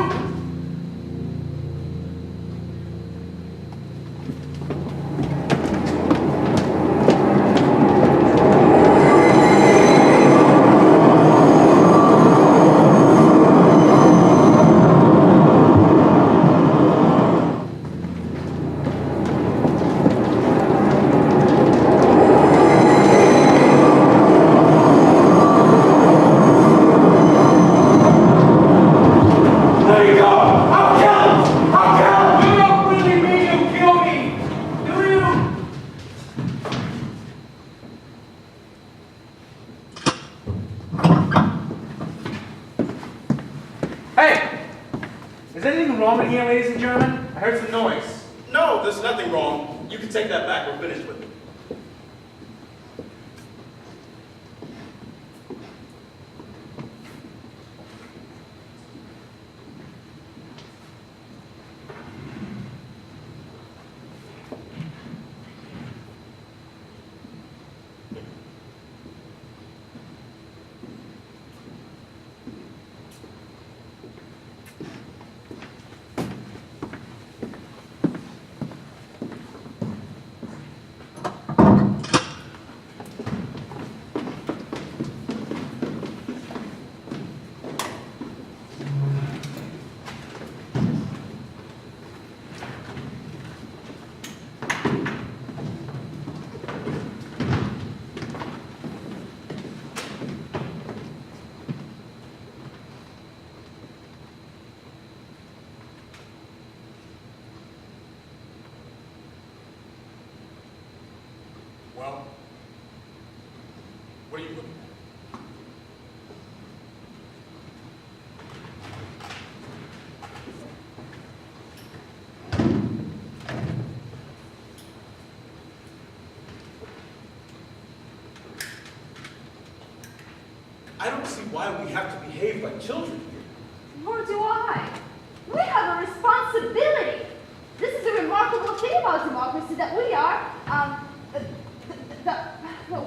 Hey! Is anything wrong in here, ladies and gentlemen? I heard some noise. No, there's nothing wrong. You can take that back. We're finished with it. Well, what are you looking at? I don't see why we have to behave like children here. Nor do I. We have a responsibility. This is a remarkable thing about democracy that we are,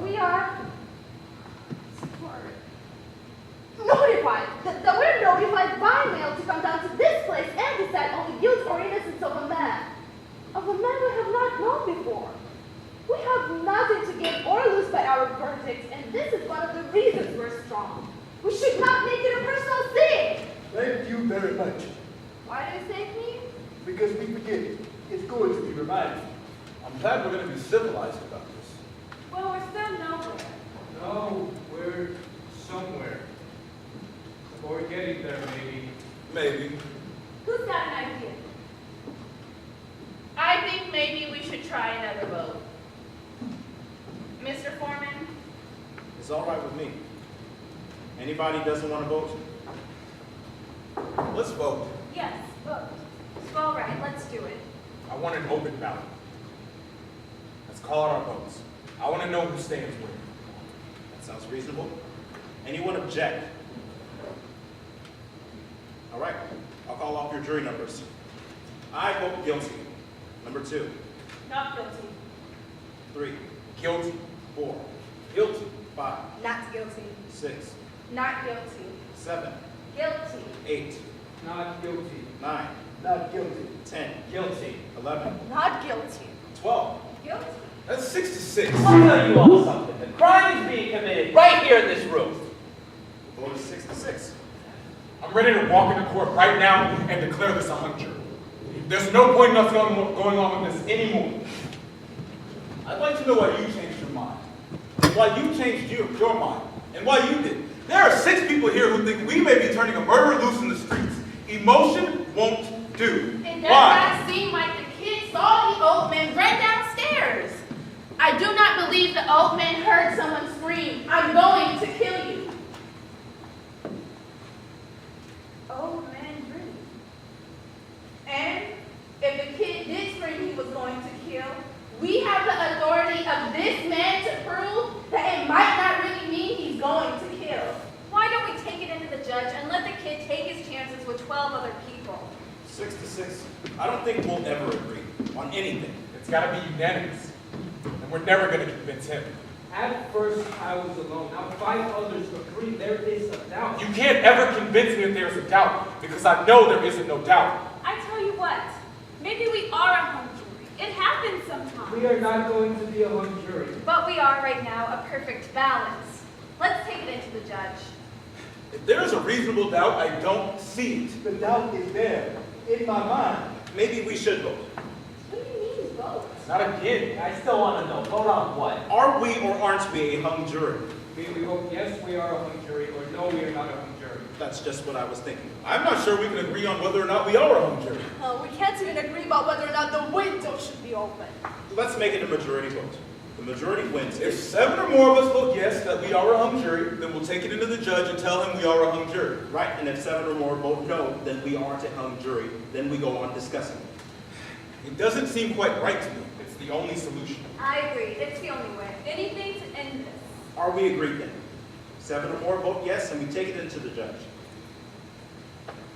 we are notified, that we're notified by mail to come down to this place and decide on the guilt or innocence of a man we have not known before. We have nothing to gain or lose by our verdicts, and this is one of the reasons we're strong. We Thank you very much. Why do you thank me? Because we forget it. It's good to be reminded. I'm glad we're going to be civilized about this. Well, we're still nowhere. No, we're somewhere. Or getting there, maybe. Maybe. Who's got an idea? I think maybe we should try another vote. Mr. Foreman? It's all right with me. Anybody doesn't want to vote? Let's vote. Yes, vote. All right, let's do it. I want an open ballot. Let's call out our votes. I want to know who stands where. That sounds reasonable. Anyone object? All right, I'll call off your jury numbers. I vote guilty. Number 2, Not guilty. 3, Guilty. 4, Guilty. 5, Not guilty. 6, Not guilty. 7, Guilty. 8, Not guilty. 9, Not guilty. 10, Guilty. 11, Not guilty. 12. Guilty. That's 66. I'll tell you all something. The crime is being committed right here in this room. The vote is 66. I'm ready to walk into court right now and declare this a hung jury. There's no point in us going on with this anymore. I'd like to know why you changed your mind. Why you changed your mind. And why you did. There are 6 people here who think we may be turning a murderer loose in the streets. Emotion won't do. It does Why? not seem like the kid saw the old man run downstairs. I do not believe the old man heard someone scream, "I'm going to kill you." Old man dream. And if the kid did scream he was going to kill, we have the authority of this man to prove that it might not really mean he's going to kill. Why don't we take it into the judge and let the kid take his chances with 12 other people? 6 to 6. I don't think we'll ever agree on anything. It's got to be unanimous. And we're never going to convince him. At first, I was alone. Now 5 others agree there is a doubt. You can't ever convince me that there's a doubt, because I know there isn't no doubt. I tell you what, maybe we are a hung jury. It happens sometimes. We are not going to be a hung jury. But we are right now a perfect balance. Let's take it into the judge. If there is a reasonable doubt, I don't see it. The doubt is there, in my mind. Maybe we should vote. What do you mean vote? Not again. I still want to know. Vote on what? Are we or aren't we a hung jury? We vote yes, we are a hung jury, or no, we are not a hung jury. That's just what I was thinking. I'm not sure we can agree on whether or not we are a hung jury. We can't even agree about whether or not the window should be open. Let's make it a majority vote. The majority wins. If 7 or more of us vote yes that we are a hung jury, then we'll take it into the judge and tell him we are a hung jury. Right, and if 7 or more vote no, then we aren't a hung jury. Then we go on discussing. It doesn't seem quite right to me. It's the only solution. I agree. It's the only way. Anything to end this. Are we agreed then? 7 or more vote yes, and we take it into the judge.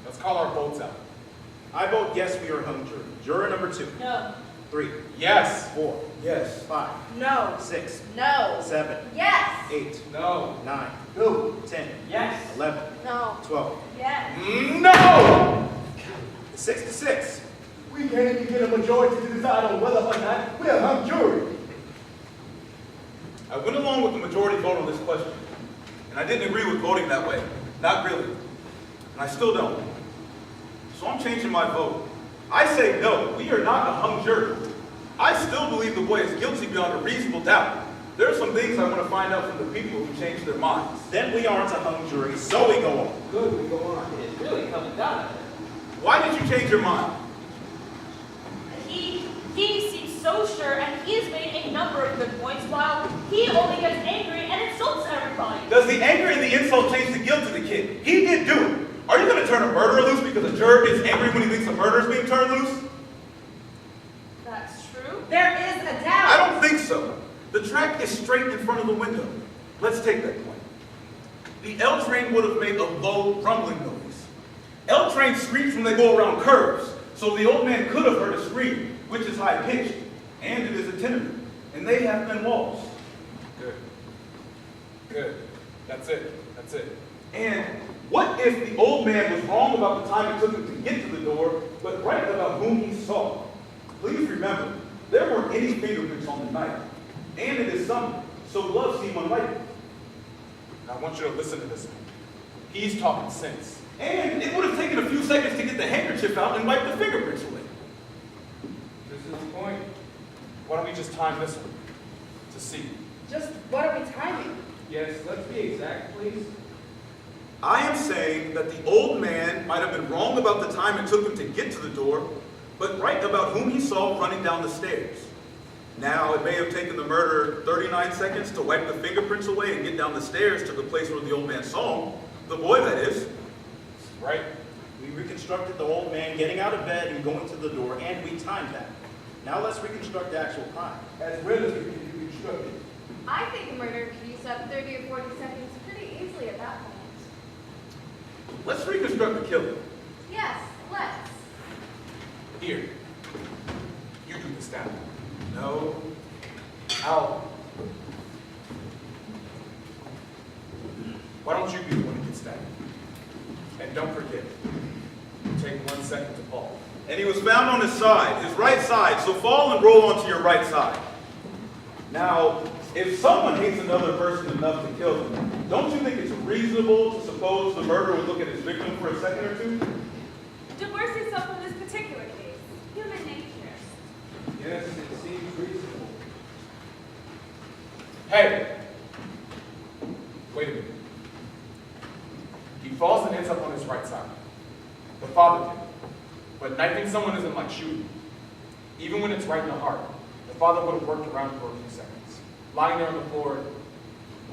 Let's call our votes out. I vote yes, we are a hung jury. Juror number 2. No. 3, Yes. 4, Yes. 5, No. 6, No. 7, Yes. 8, No. 9, No. 10, Yes. 11, No. 12. Yes. No! 6 to 6. We can't even get a majority to decide on whether or not we're a hung jury. I went along with the majority vote on this question, and I didn't agree with voting that way. Not really. And I still don't. So I'm changing my vote. I say no, we are not a hung jury. I still believe the boy is guilty beyond a reasonable doubt. There are some things I want to find out from the people who changed their minds. Then we aren't a hung jury, so we go on. Good, we go on. It's really coming down to it. Why did you change your mind? He seems so sure, and he has made a number of good points, while he only gets angry and insults everybody. Does the anger and the insult change the guilt to the kid? He did do it. Are you going to turn a murderer loose because a juror gets angry when he thinks a murderer is being turned loose? That's true. There is a I doubt. don't think so. The track is straight in front of the window. Let's take that point. The L train would have made a low rumbling noise. L trains scream when they go around curves, so the old man could have heard a scream, which is high pitched, and it is a tenement, and they have thin walls. Good. Good. That's it. That's it. And what if the old man was wrong about the time it took him to get to the door, but right about whom he saw? Please remember, there weren't any fingerprints on the knife, and it is summer, so gloves seem unlikely. I want you to listen to this. He's talking sense. And it would have taken a few seconds to get the handkerchief out and wipe the fingerprints away. This is the point. Why don't we just time this one to see? Just what are we timing? Yes, let's be exact, please. I am saying that the old man might have been wrong about the time it took him to get to the door, but right about whom he saw running down the stairs. Now, it may have taken the murderer 39 seconds to wipe the fingerprints away and get down the stairs to the place where the old man saw him. The boy, that is. Right? We reconstructed the old man getting out of bed and going to the door, and we timed that. Now let's reconstruct the actual crime. As well as we can reconstruct it. I think a murderer could use up 30 or 40 seconds pretty easily at that point. Let's reconstruct the killing. Yes, let's. Here. You do the stabbing. No. Al. Why don't you be the one who gets stabbed? And don't forget, take 1 second to fall. And he was found on his side, his right side, so fall and roll onto your right side. Now, if someone hates another person enough to kill them, don't you think it's reasonable to suppose the murderer would look at his victim for a second or two? Divorce yourself from this particular case. Human nature. Yes, it seems reasonable. Hey! Wait a minute. He falls and ends up on his right side. The father did. But knifing someone isn't like shooting. Even when it's right in the heart, the father would have worked around for a few seconds, lying there on the floor,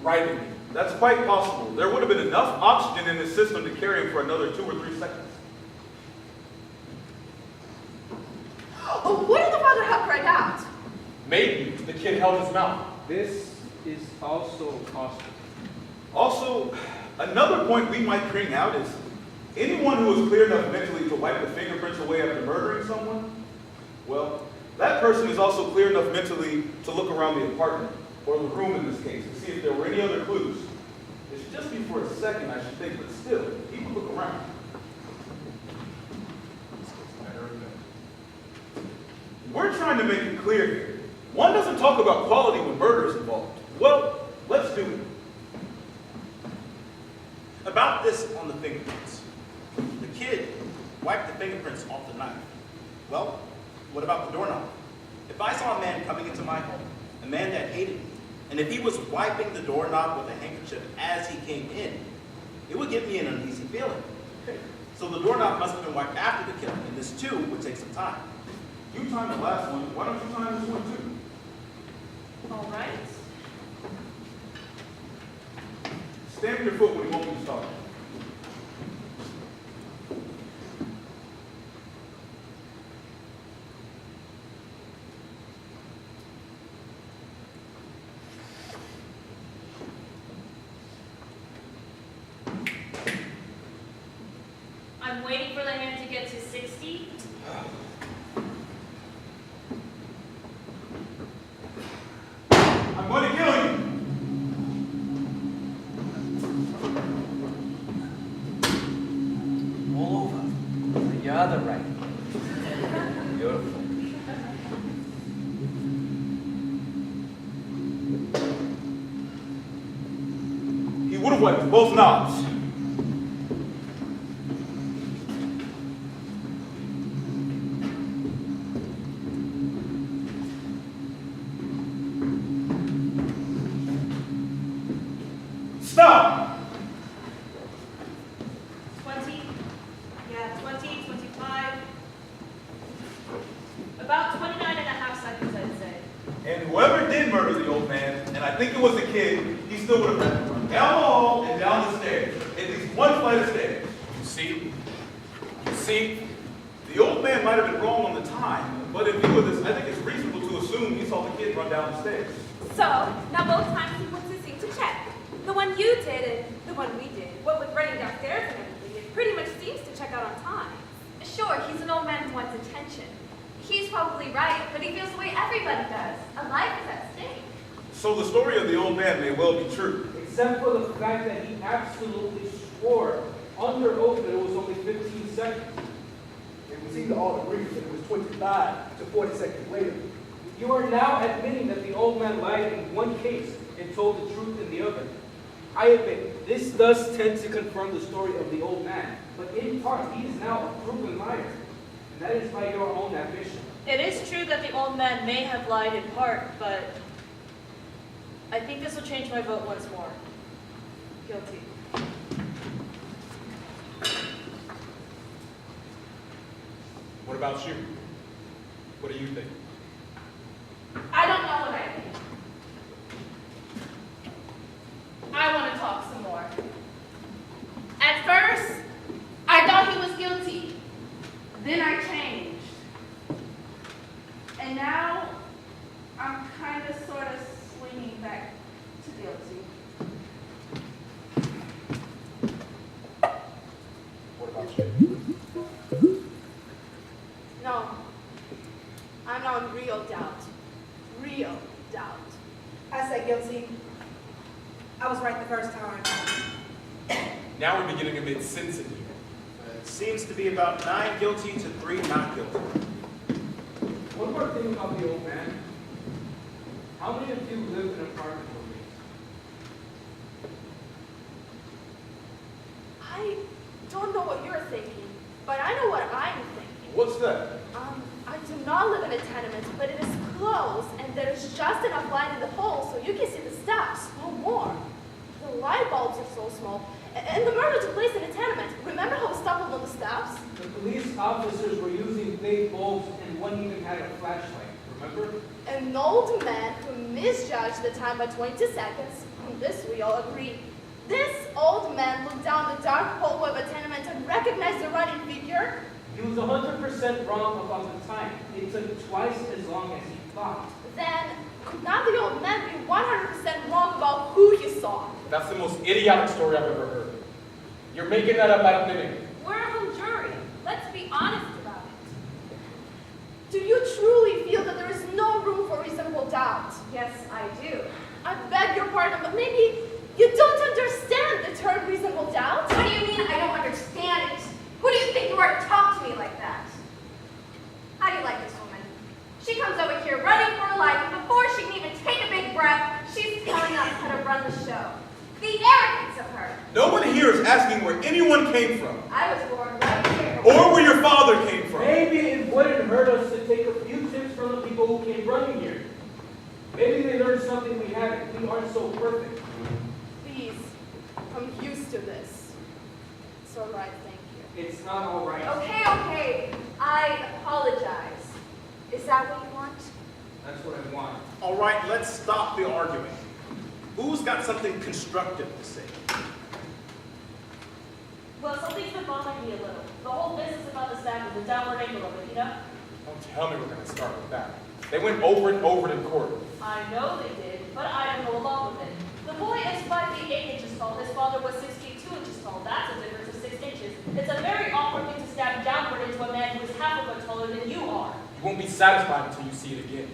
writhing. That's quite possible. There would have been enough oxygen in his system to carry him for another 2 or 3 seconds. Oh, what did the father have cried out? Maybe the kid held his mouth. This is also possible. Also, another point we might bring out is anyone who is clear enough mentally to wipe the fingerprints away after murdering someone, well, that person is also clear enough mentally to look around the apartment, or the room in this case, to see if there were any other clues. It should just be for a second, I should think, but still, he would look around. We're trying to make it clear here. One doesn't talk about quality when murder is involved. Well, let's do it. About this on the fingerprints. The kid wiped the fingerprints off the knife. Well, what about the doorknob? If I saw a man coming into my home, a man that hated me, and if he was wiping the doorknob with a handkerchief as he came in, it would give me an uneasy feeling. So the doorknob must have been wiped after the killing, and this too would take some time. You timed the last one, why don't you time this one too? All right. Stamp your foot when you want me to start. I'm waiting for the hand to get to 60. I'm going to kill you. All over. Your other right. Beautiful. He would have wiped both knobs. Stop! 20. Yeah, 20, 25. About 29 and a half seconds, I'd say. And whoever did murder the old man, and I think it was the kid, he still would have had to run down the hall and down the stairs. At least one flight of stairs. You see? You see? The old man might have been wrong on the time, but in view of this, I think it's reasonable to assume he saw the kid run down the stairs. So, now both times he puts his thing to check. The one you did and the one we did. What with running downstairs and everything, it pretty much seems to check out on time. Sure, he's an old man who wants attention. He's probably right, but he feels the way everybody does. A life is at stake. So the story of the old man may well be true. Except for the fact that he absolutely swore under oath that it was only 15 seconds. It was either all agree that it was 25 to 40 seconds later. You are now admitting that the old man lied in one case and told the truth in the other. I admit, this does tend to confirm the story of the old man, but in part, he is now a proven liar, and that is by your own admission. It is true that the old man may have lied in part, but I think this will change my vote once more. Guilty. What about you? What do you think? I don't know what I think. I want to talk some more. At first, I thought he was guilty. Then I changed. And now, I'm kind of sort of swinging back to guilty. What about you? No, I'm now in real doubt. Real doubt. I said guilty. I was right the first time. Now we're beginning to make sense in here. It seems to be about 9 guilty to 3 not guilty. One more thing about the old man. How many of you live in an apartment building? I don't know what you're thinking, but I know what I'm thinking. What's that? I do not live in a tenement, but it is closed, and there's just enough light in the hole so you can see the steps, no more. The light bulbs are so small, and the murder took place in a tenement. Remember how we stumbled on the steps? The police officers were using big bulbs, and one even had a flashlight, remember? An old man who misjudged the time by 22 seconds. On this we all agree. This old man looked down the dark hallway of a tenement and recognized the running figure. He was 100% wrong about the time. It took twice as long as he thought. Then, could not the old man be 100% wrong about who he saw? That's the most idiotic story I've ever heard. You're making that up out of thin air. We're a hung jury. Let's be honest about it. Do you truly feel that there is no room for reasonable doubt? Yes, I do. I beg your pardon, but maybe you don't understand the term reasonable doubt? What do you mean I don't understand it? Who do you think you are to talk to me like that? How do you like this woman? She comes over here running for her life, and before she can even take a big breath, she's telling us how to run the show. The arrogance of her. No one here is asking where anyone came from, I was born right here. or where your father came from. Maybe it wouldn't hurt us to take a few tips from the people who came running here. Maybe they learned something we haven't. We aren't so perfect. Please, I'm used to this. It's all right, thank you. It's not all right. Okay. I apologize. Is that what you want? That's what I want. All right, let's stop the arguing. Who's got something constructive to say? Well, something's been bothering me a little. The whole business about the staff and the downward angle of it, you know? Don't tell me we're going to start with that. They went over and over it in court. I know they did, but I don't go along with it. The boy is 5 feet 8 inches tall. His father was 6 feet 2 inches tall. That's a difference of 6 inches. It's a very awkward thing to stab downward into a man who is half a foot taller than you are. You won't be satisfied until you see it again.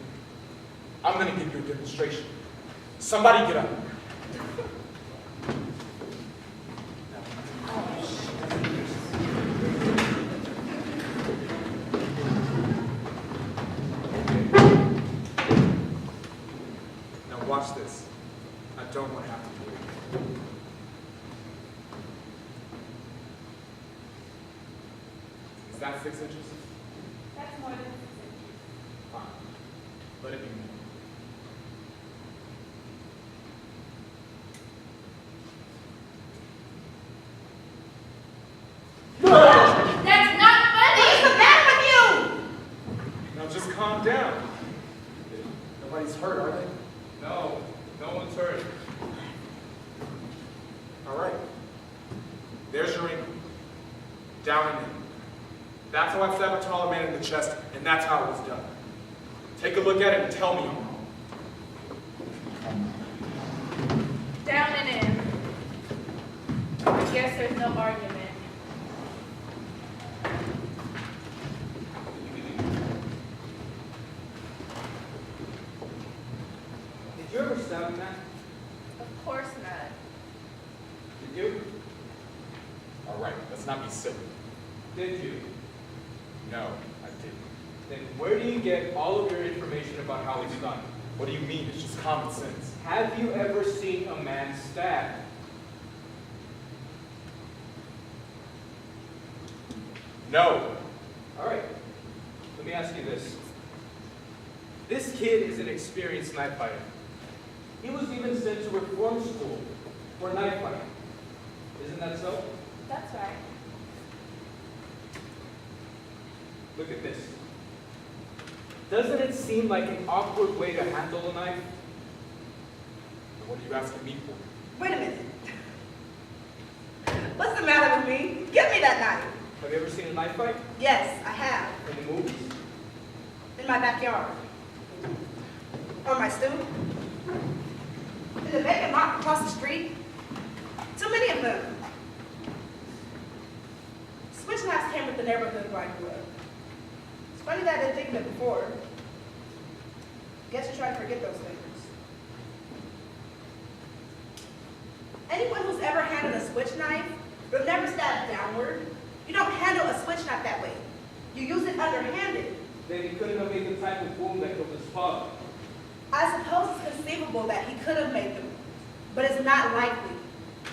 I'm going to give you a demonstration. Somebody get up. Now watch this. I don't want to have to do it. Is that 6 inches? That's more than 6 inches. Fine. Let it be more. That's not funny! What's the matter with you? Now just calm down. Nobody's hurt, are they? No, no one's hurt. All right. There's your ankle. Down and in. That's how I stab a taller man in the chest, and that's how it was done. Take a look at it and tell me I'm wrong. Down and in. I guess there's no argument. Did you ever stab a man? Of course not. Did you? All right, let's not be silly. Did you? No, I didn't. Then where do you get all of your information about how it's done? What do you mean? It's just common sense. Have you ever seen a man stabbed? No. All right. Let me ask you this. This kid is an experienced knife fighter. He was even sent to reform school for knife fighting. Isn't that so? That's right. Look at this. Doesn't it seem like an awkward way to handle a knife? What are you asking me for? Wait a minute. What's the matter with me? Give me that knife. Have you ever seen a knife fight? Yes, I have. In the movies? In my backyard. On my stoop. In the vacant lot across the street. Too many of them. Switch knives came with the neighborhood where I grew up. It's funny that I didn't think of it before. Guess you try to forget those things. Anyone who's ever handled a switch knife will never stab downward. You don't handle a switch knife that way. You use it underhanded. Then he couldn't have made the type of wound that killed his father. I suppose it's conceivable that he could have made them, but it's not likely.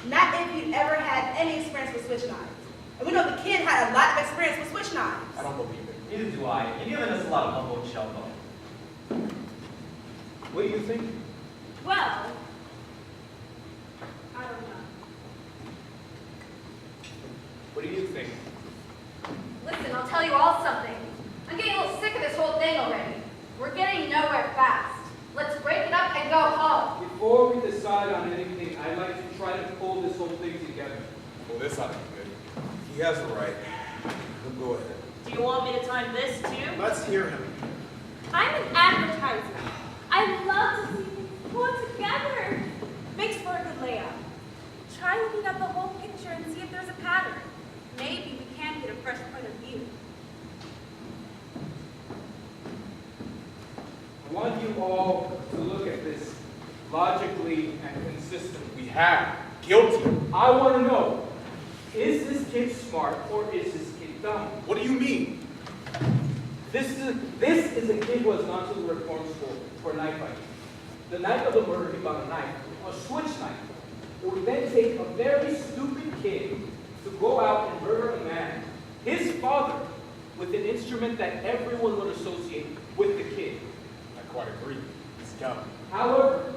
Not if you'd ever had any experience with switch knives. And we know the kid had a lot of experience with switch knives. I don't believe it. Neither do I. You've given us a lot of humble and shell bone. What do you think? Well, I don't know. What do you think? Listen, I'll tell you all something. I'm getting a little sick of this whole thing already. We're getting nowhere fast. Let's break it up and go home. Before we decide on anything, I'd like to try to pull this whole thing together. Well, this ought to be good. He has the right. Go ahead. Do you want me to time this too? Let's hear him. I'm an advertiser. I love to see things put together. Makes for a good layout. Try looking at the whole picture and see if there's a pattern. Maybe we can get a fresh point of view. I want you all to look at this logically and consistently. We have. Guilty. I want to know, is this kid smart or is this kid dumb? What do you mean? This is a kid who has gone to the reform school for knife fighting. The night of the murder, he bought a knife, a switch knife. It would then take a very stupid kid to go out and murder a man, his father, with an instrument that everyone would associate with the kid. I quite agree. It's dumb. However,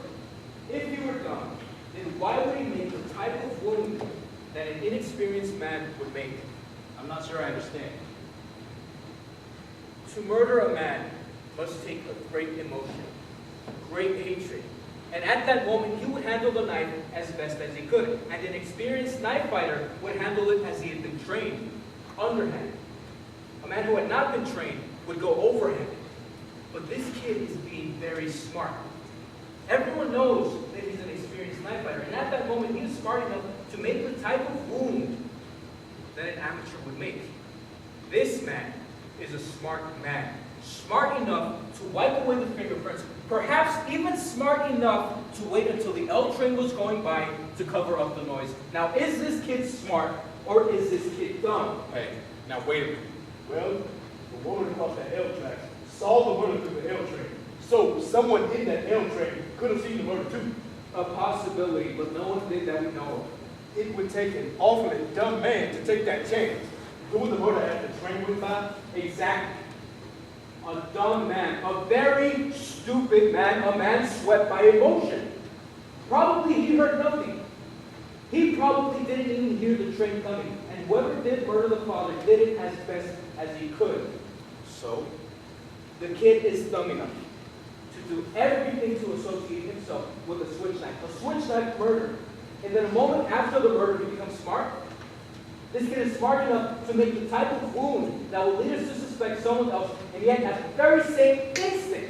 if he were dumb, then why would he make the type of wound that an inexperienced man would make? I'm not sure I understand. To murder a man must take a great emotion, great hatred. And at that moment, he would handle the knife as best as he could. And an experienced knife fighter would handle it as he had been trained, underhanded. A man who had not been trained would go overhanded. But this kid is being very smart. Everyone knows that he's an experienced knife fighter. And at that moment, he was smart enough to make the type of wound that an amateur would make. This man is a smart man. Smart enough to wipe away the fingerprints, perhaps even smart enough to wait until the L train was going by to cover up the noise. Now, is this kid smart or is this kid dumb? Hey, now wait a minute. Well, the woman across that L track saw the murder through the L train. So someone in that L train could have seen the murder too. A possibility, but no one did that we know of. It would take an awfully dumb man to take that chance. Doing the murder as the train went by. Exactly. A dumb man, a very stupid man, a man swept by emotion. Probably he heard nothing. He probably didn't even hear the train coming. And whoever did murder the father did it as best as he could. So? The kid is dumb enough to do everything to associate himself with a switch knife. A switch knife murder. And then a moment after the murder, he becomes smart. This kid is smart enough to make the type of wound that will lead us to suspect someone else, and yet at the very same instant,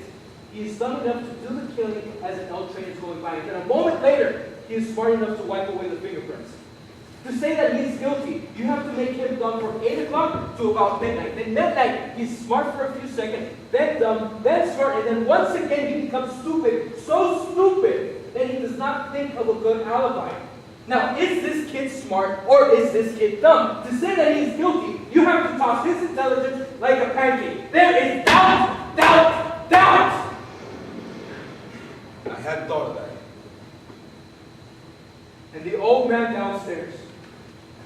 he is dumb enough to do the killing as an L train is going by. And then a moment later, he is smart enough to wipe away the fingerprints. To say that he is guilty, you have to make him dumb from 8 o'clock to about midnight. Then midnight, he's smart for a few seconds, then dumb, then smart, and then once again he becomes stupid, so stupid that he does not think of a good alibi. Now, is this kid smart or is this kid dumb? To say that he's guilty, you have to toss his intelligence like a pancake. There is doubt, doubt, doubt! I hadn't thought of that. And the old man downstairs,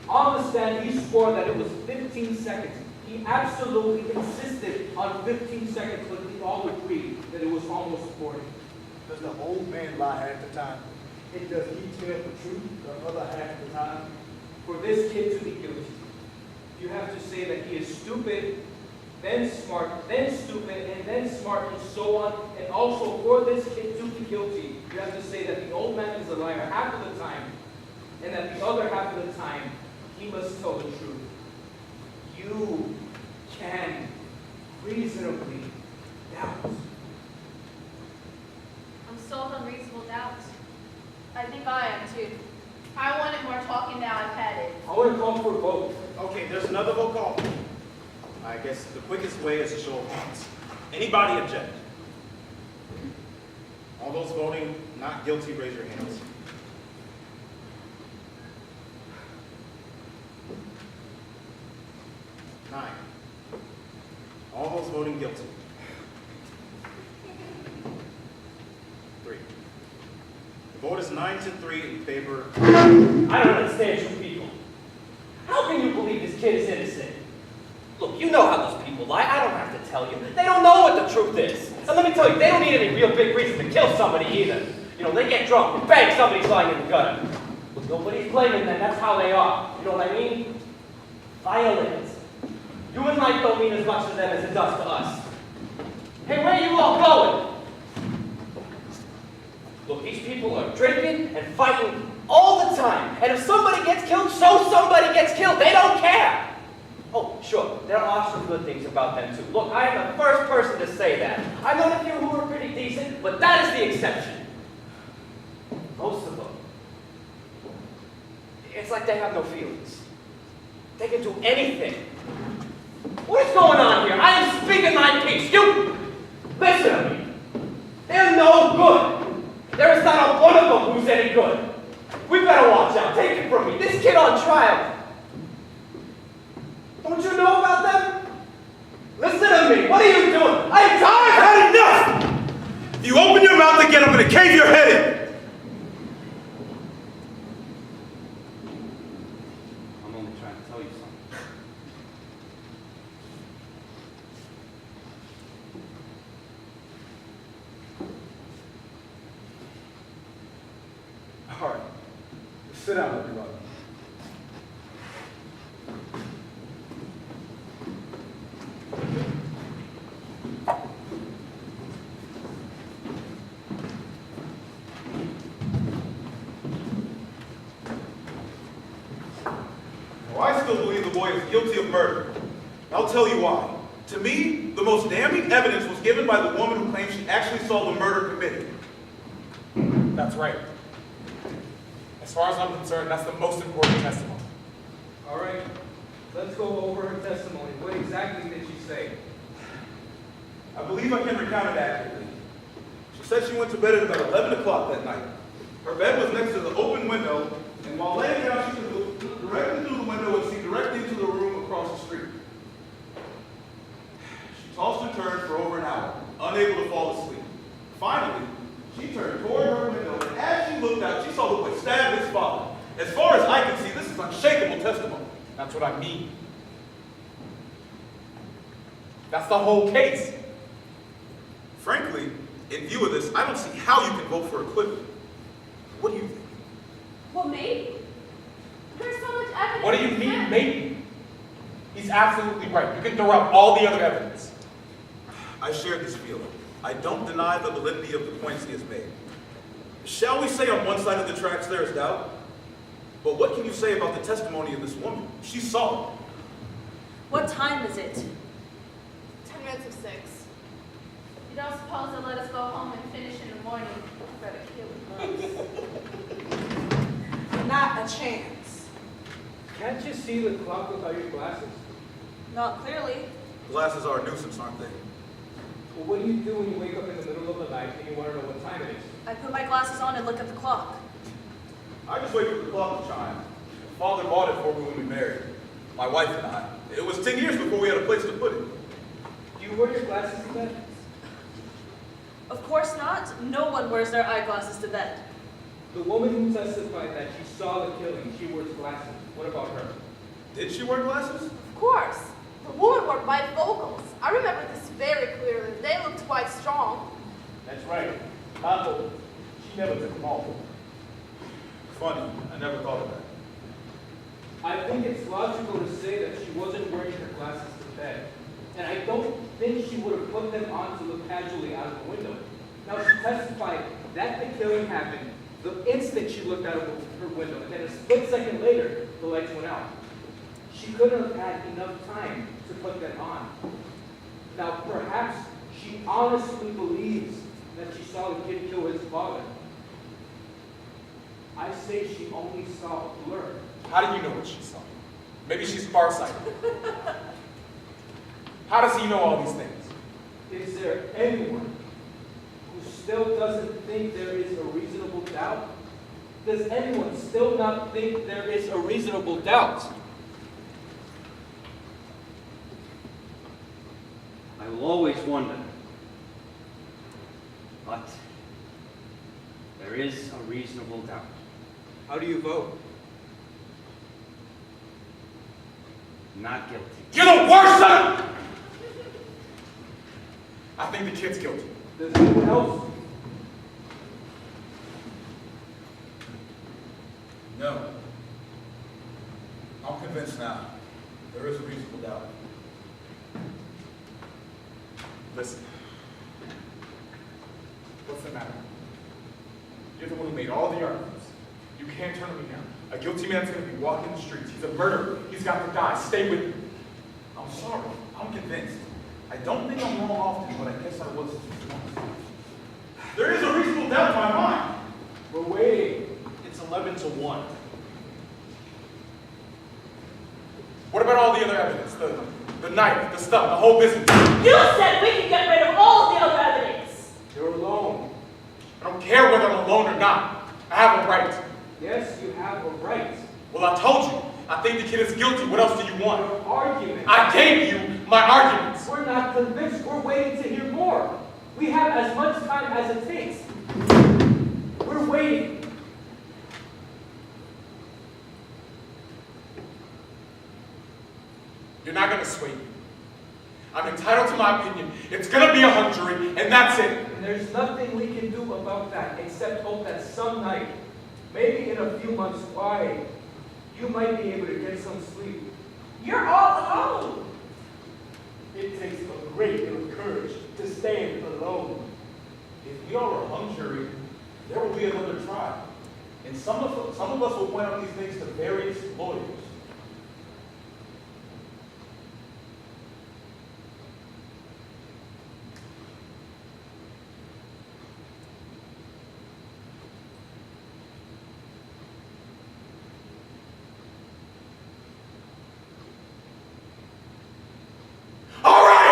on the stand, he swore that it was 15 seconds He absolutely insisted on 15 seconds, but we all agreed that it was almost 40. Does the old man lie half the time? And does he tell the truth the other half of the time? For this kid to be guilty, you have to say that he is stupid, then smart, then stupid, and then smart, and so on. And also, for this kid to be guilty, you have to say that the old man is a liar half of the time, and that the other half of the time, he must tell the truth. You can reasonably doubt. I'm sold on reasonable doubt. I think I am too. I wanted more talking now, I've had it. I want to call for a vote. Okay, there's another vote call. I guess the quickest way is a show of hands. Anybody object? All those voting not guilty, raise your hands. Nine. All those voting guilty. 3. The vote is 9-3 in favor. I don't understand you people. How can you believe this kid is innocent? Look, you know how those people lie. I don't have to tell you. They don't know what the truth is. And let me tell you, they don't need any real big reason to kill somebody either. You know, they get drunk and bang, somebody's lying in the gutter. Look, nobody's blaming them. That's how they are. You know what I mean? Violent. Human life don't mean as much to them as it does to us. Hey, where are you all going? Look, these people are drinking and fighting all the time. And if somebody gets killed, so somebody gets killed. They don't care. Oh, sure, there are some good things about them too. Look, I am the first person to say that. I've known a few who are pretty decent, but that is the exception. Most of them. It's like they have no feelings. They can do anything. What is going on here? I am speaking my piece. You listen to me. They're no good. There is not a one of them who's any good. We better watch out. Take it from me. This kid on trial. Don't you know about them? Listen to me. What are you doing? I've had enough! If you open your mouth again, I'm going to cave your head in. I'm only trying to tell you something. All right. Sit down, everybody. Well, I still believe the boy is guilty of murder. I'll tell you why. To me, the most damning evidence was given by the woman who claims she actually saw the murder committed. That's right. As far as I'm concerned, that's the most important testimony. All right, let's go over her testimony. What exactly did she say? I believe I can recount it accurately. She said she went to bed at about 11 o'clock that night. Her bed was next to the open window, and while laying down, she could look directly through the window and see directly into the room across the street. She tossed and turned for over an hour, unable to fall asleep. Finally, she turned toward her window, and as she looked out, she saw the boy stab his father. As far as I can see, this is unshakable testimony. That's what I mean. That's the whole case. Frankly, in view of this, I don't see how you can vote for acquittal. What do you think? Well, maybe. There's so much evidence. What do you mean, maybe? He's absolutely right. You can throw out all the other evidence. I share this feeling. I don't deny the validity of the points he has made. Shall we say on one side of the tracks there is doubt? But what can you say about the testimony of this woman? She saw it. What time is it? 10 minutes of 6. You don't suppose they'll let us go home and finish in the morning? Better kill us. Not a chance. Can't you see the clock without your glasses? Not clearly. Glasses are a nuisance, aren't they? Well, what do you do when you wake up in the middle of the night and you want to know what time it is? I put my glasses on and look at the clock. I just wait for the clock to chime. Father bought it for me when we married. My wife and I. It was 10 years before we had a place to put it. Do you wear your glasses to bed? Of course not. No one wears their eyeglasses to bed. The woman who testified that she saw the killing, she wears glasses. What about her? Did she wear glasses? Of course. The women were bifocals. I remember this very clearly. They looked quite strong. That's right. Taco, she never took them off. Funny, I never thought of that. I think it's logical to say that she wasn't wearing her glasses to bed. And I don't think she would have put them on to look casually out of the window. Now, she testified that the killing happened the instant she looked out of her window, and then a split second later, the lights went out. She couldn't have had enough time to put them on. Now, perhaps she honestly believes that she saw the kid kill his father. I say she only saw a blur. How do you know what she saw? Maybe she's farsighted. How does he know all these things? Is there anyone who still doesn't think there is a reasonable doubt? Does anyone still not think there is a reasonable doubt? I will always wonder. But there is a reasonable doubt. How do you vote? Not guilty. You're the worst son! I think the kid's guilty. Does anyone else? No. I'm convinced now. There is a reasonable doubt. Listen. What's the matter? You're the one who made all the arguments. You can't turn me down. A guilty man's gonna be walking the streets. He's a murderer. He's got to die. Stay with me. I'm sorry. I'm convinced. I don't think I'm wrong often, but I guess I was just once. There is a reasonable doubt in my mind. We're waiting. It's 11-1. What about all the other evidence? The knife, the stuff, the whole business. You said we could get rid of all of the other evidence. You're alone. I don't care whether I'm alone or not. I have a right. Yes, you have a right. Well, I told you. I think the kid is guilty. What else do you want? Your argument. I gave you my arguments. We're not convinced. We're waiting to hear more. We have as much time as it takes. We're waiting. You're not going to sway me. I'm entitled to my opinion. It's going to be a hung jury, and that's it. And there's nothing we can do about that except hope that some night, maybe in a few months, why, you might be able to get some sleep. You're all alone. It takes a great deal of courage to stand alone. If we are a hung jury, there will be another trial. And some of us will point out these things to various lawyers. All right!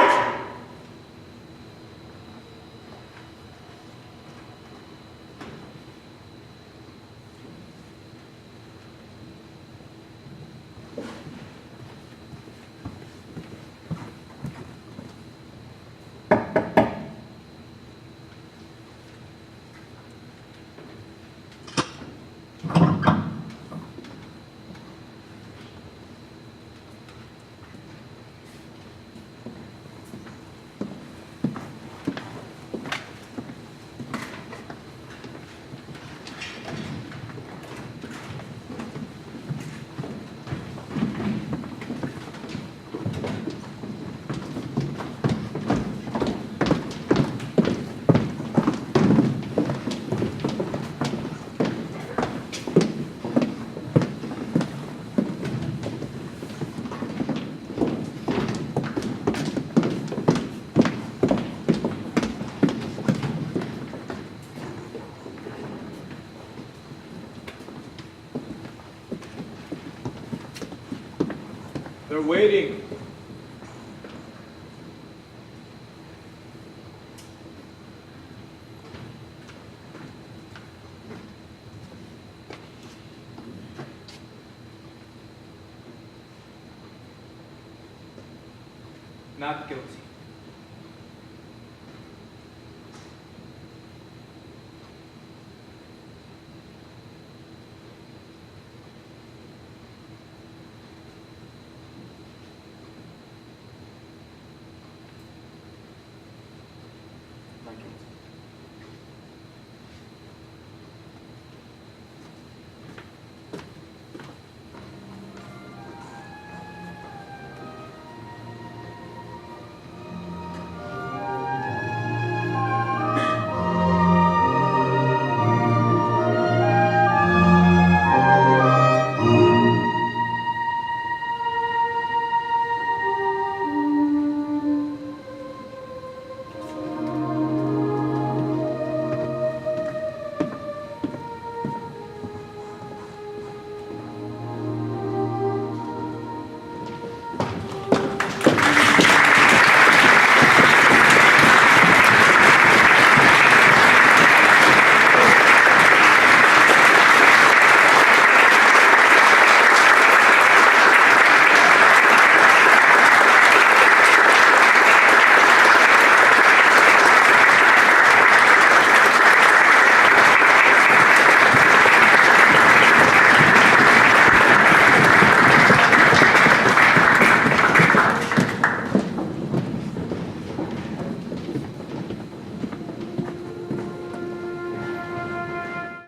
They're waiting. Not guilty.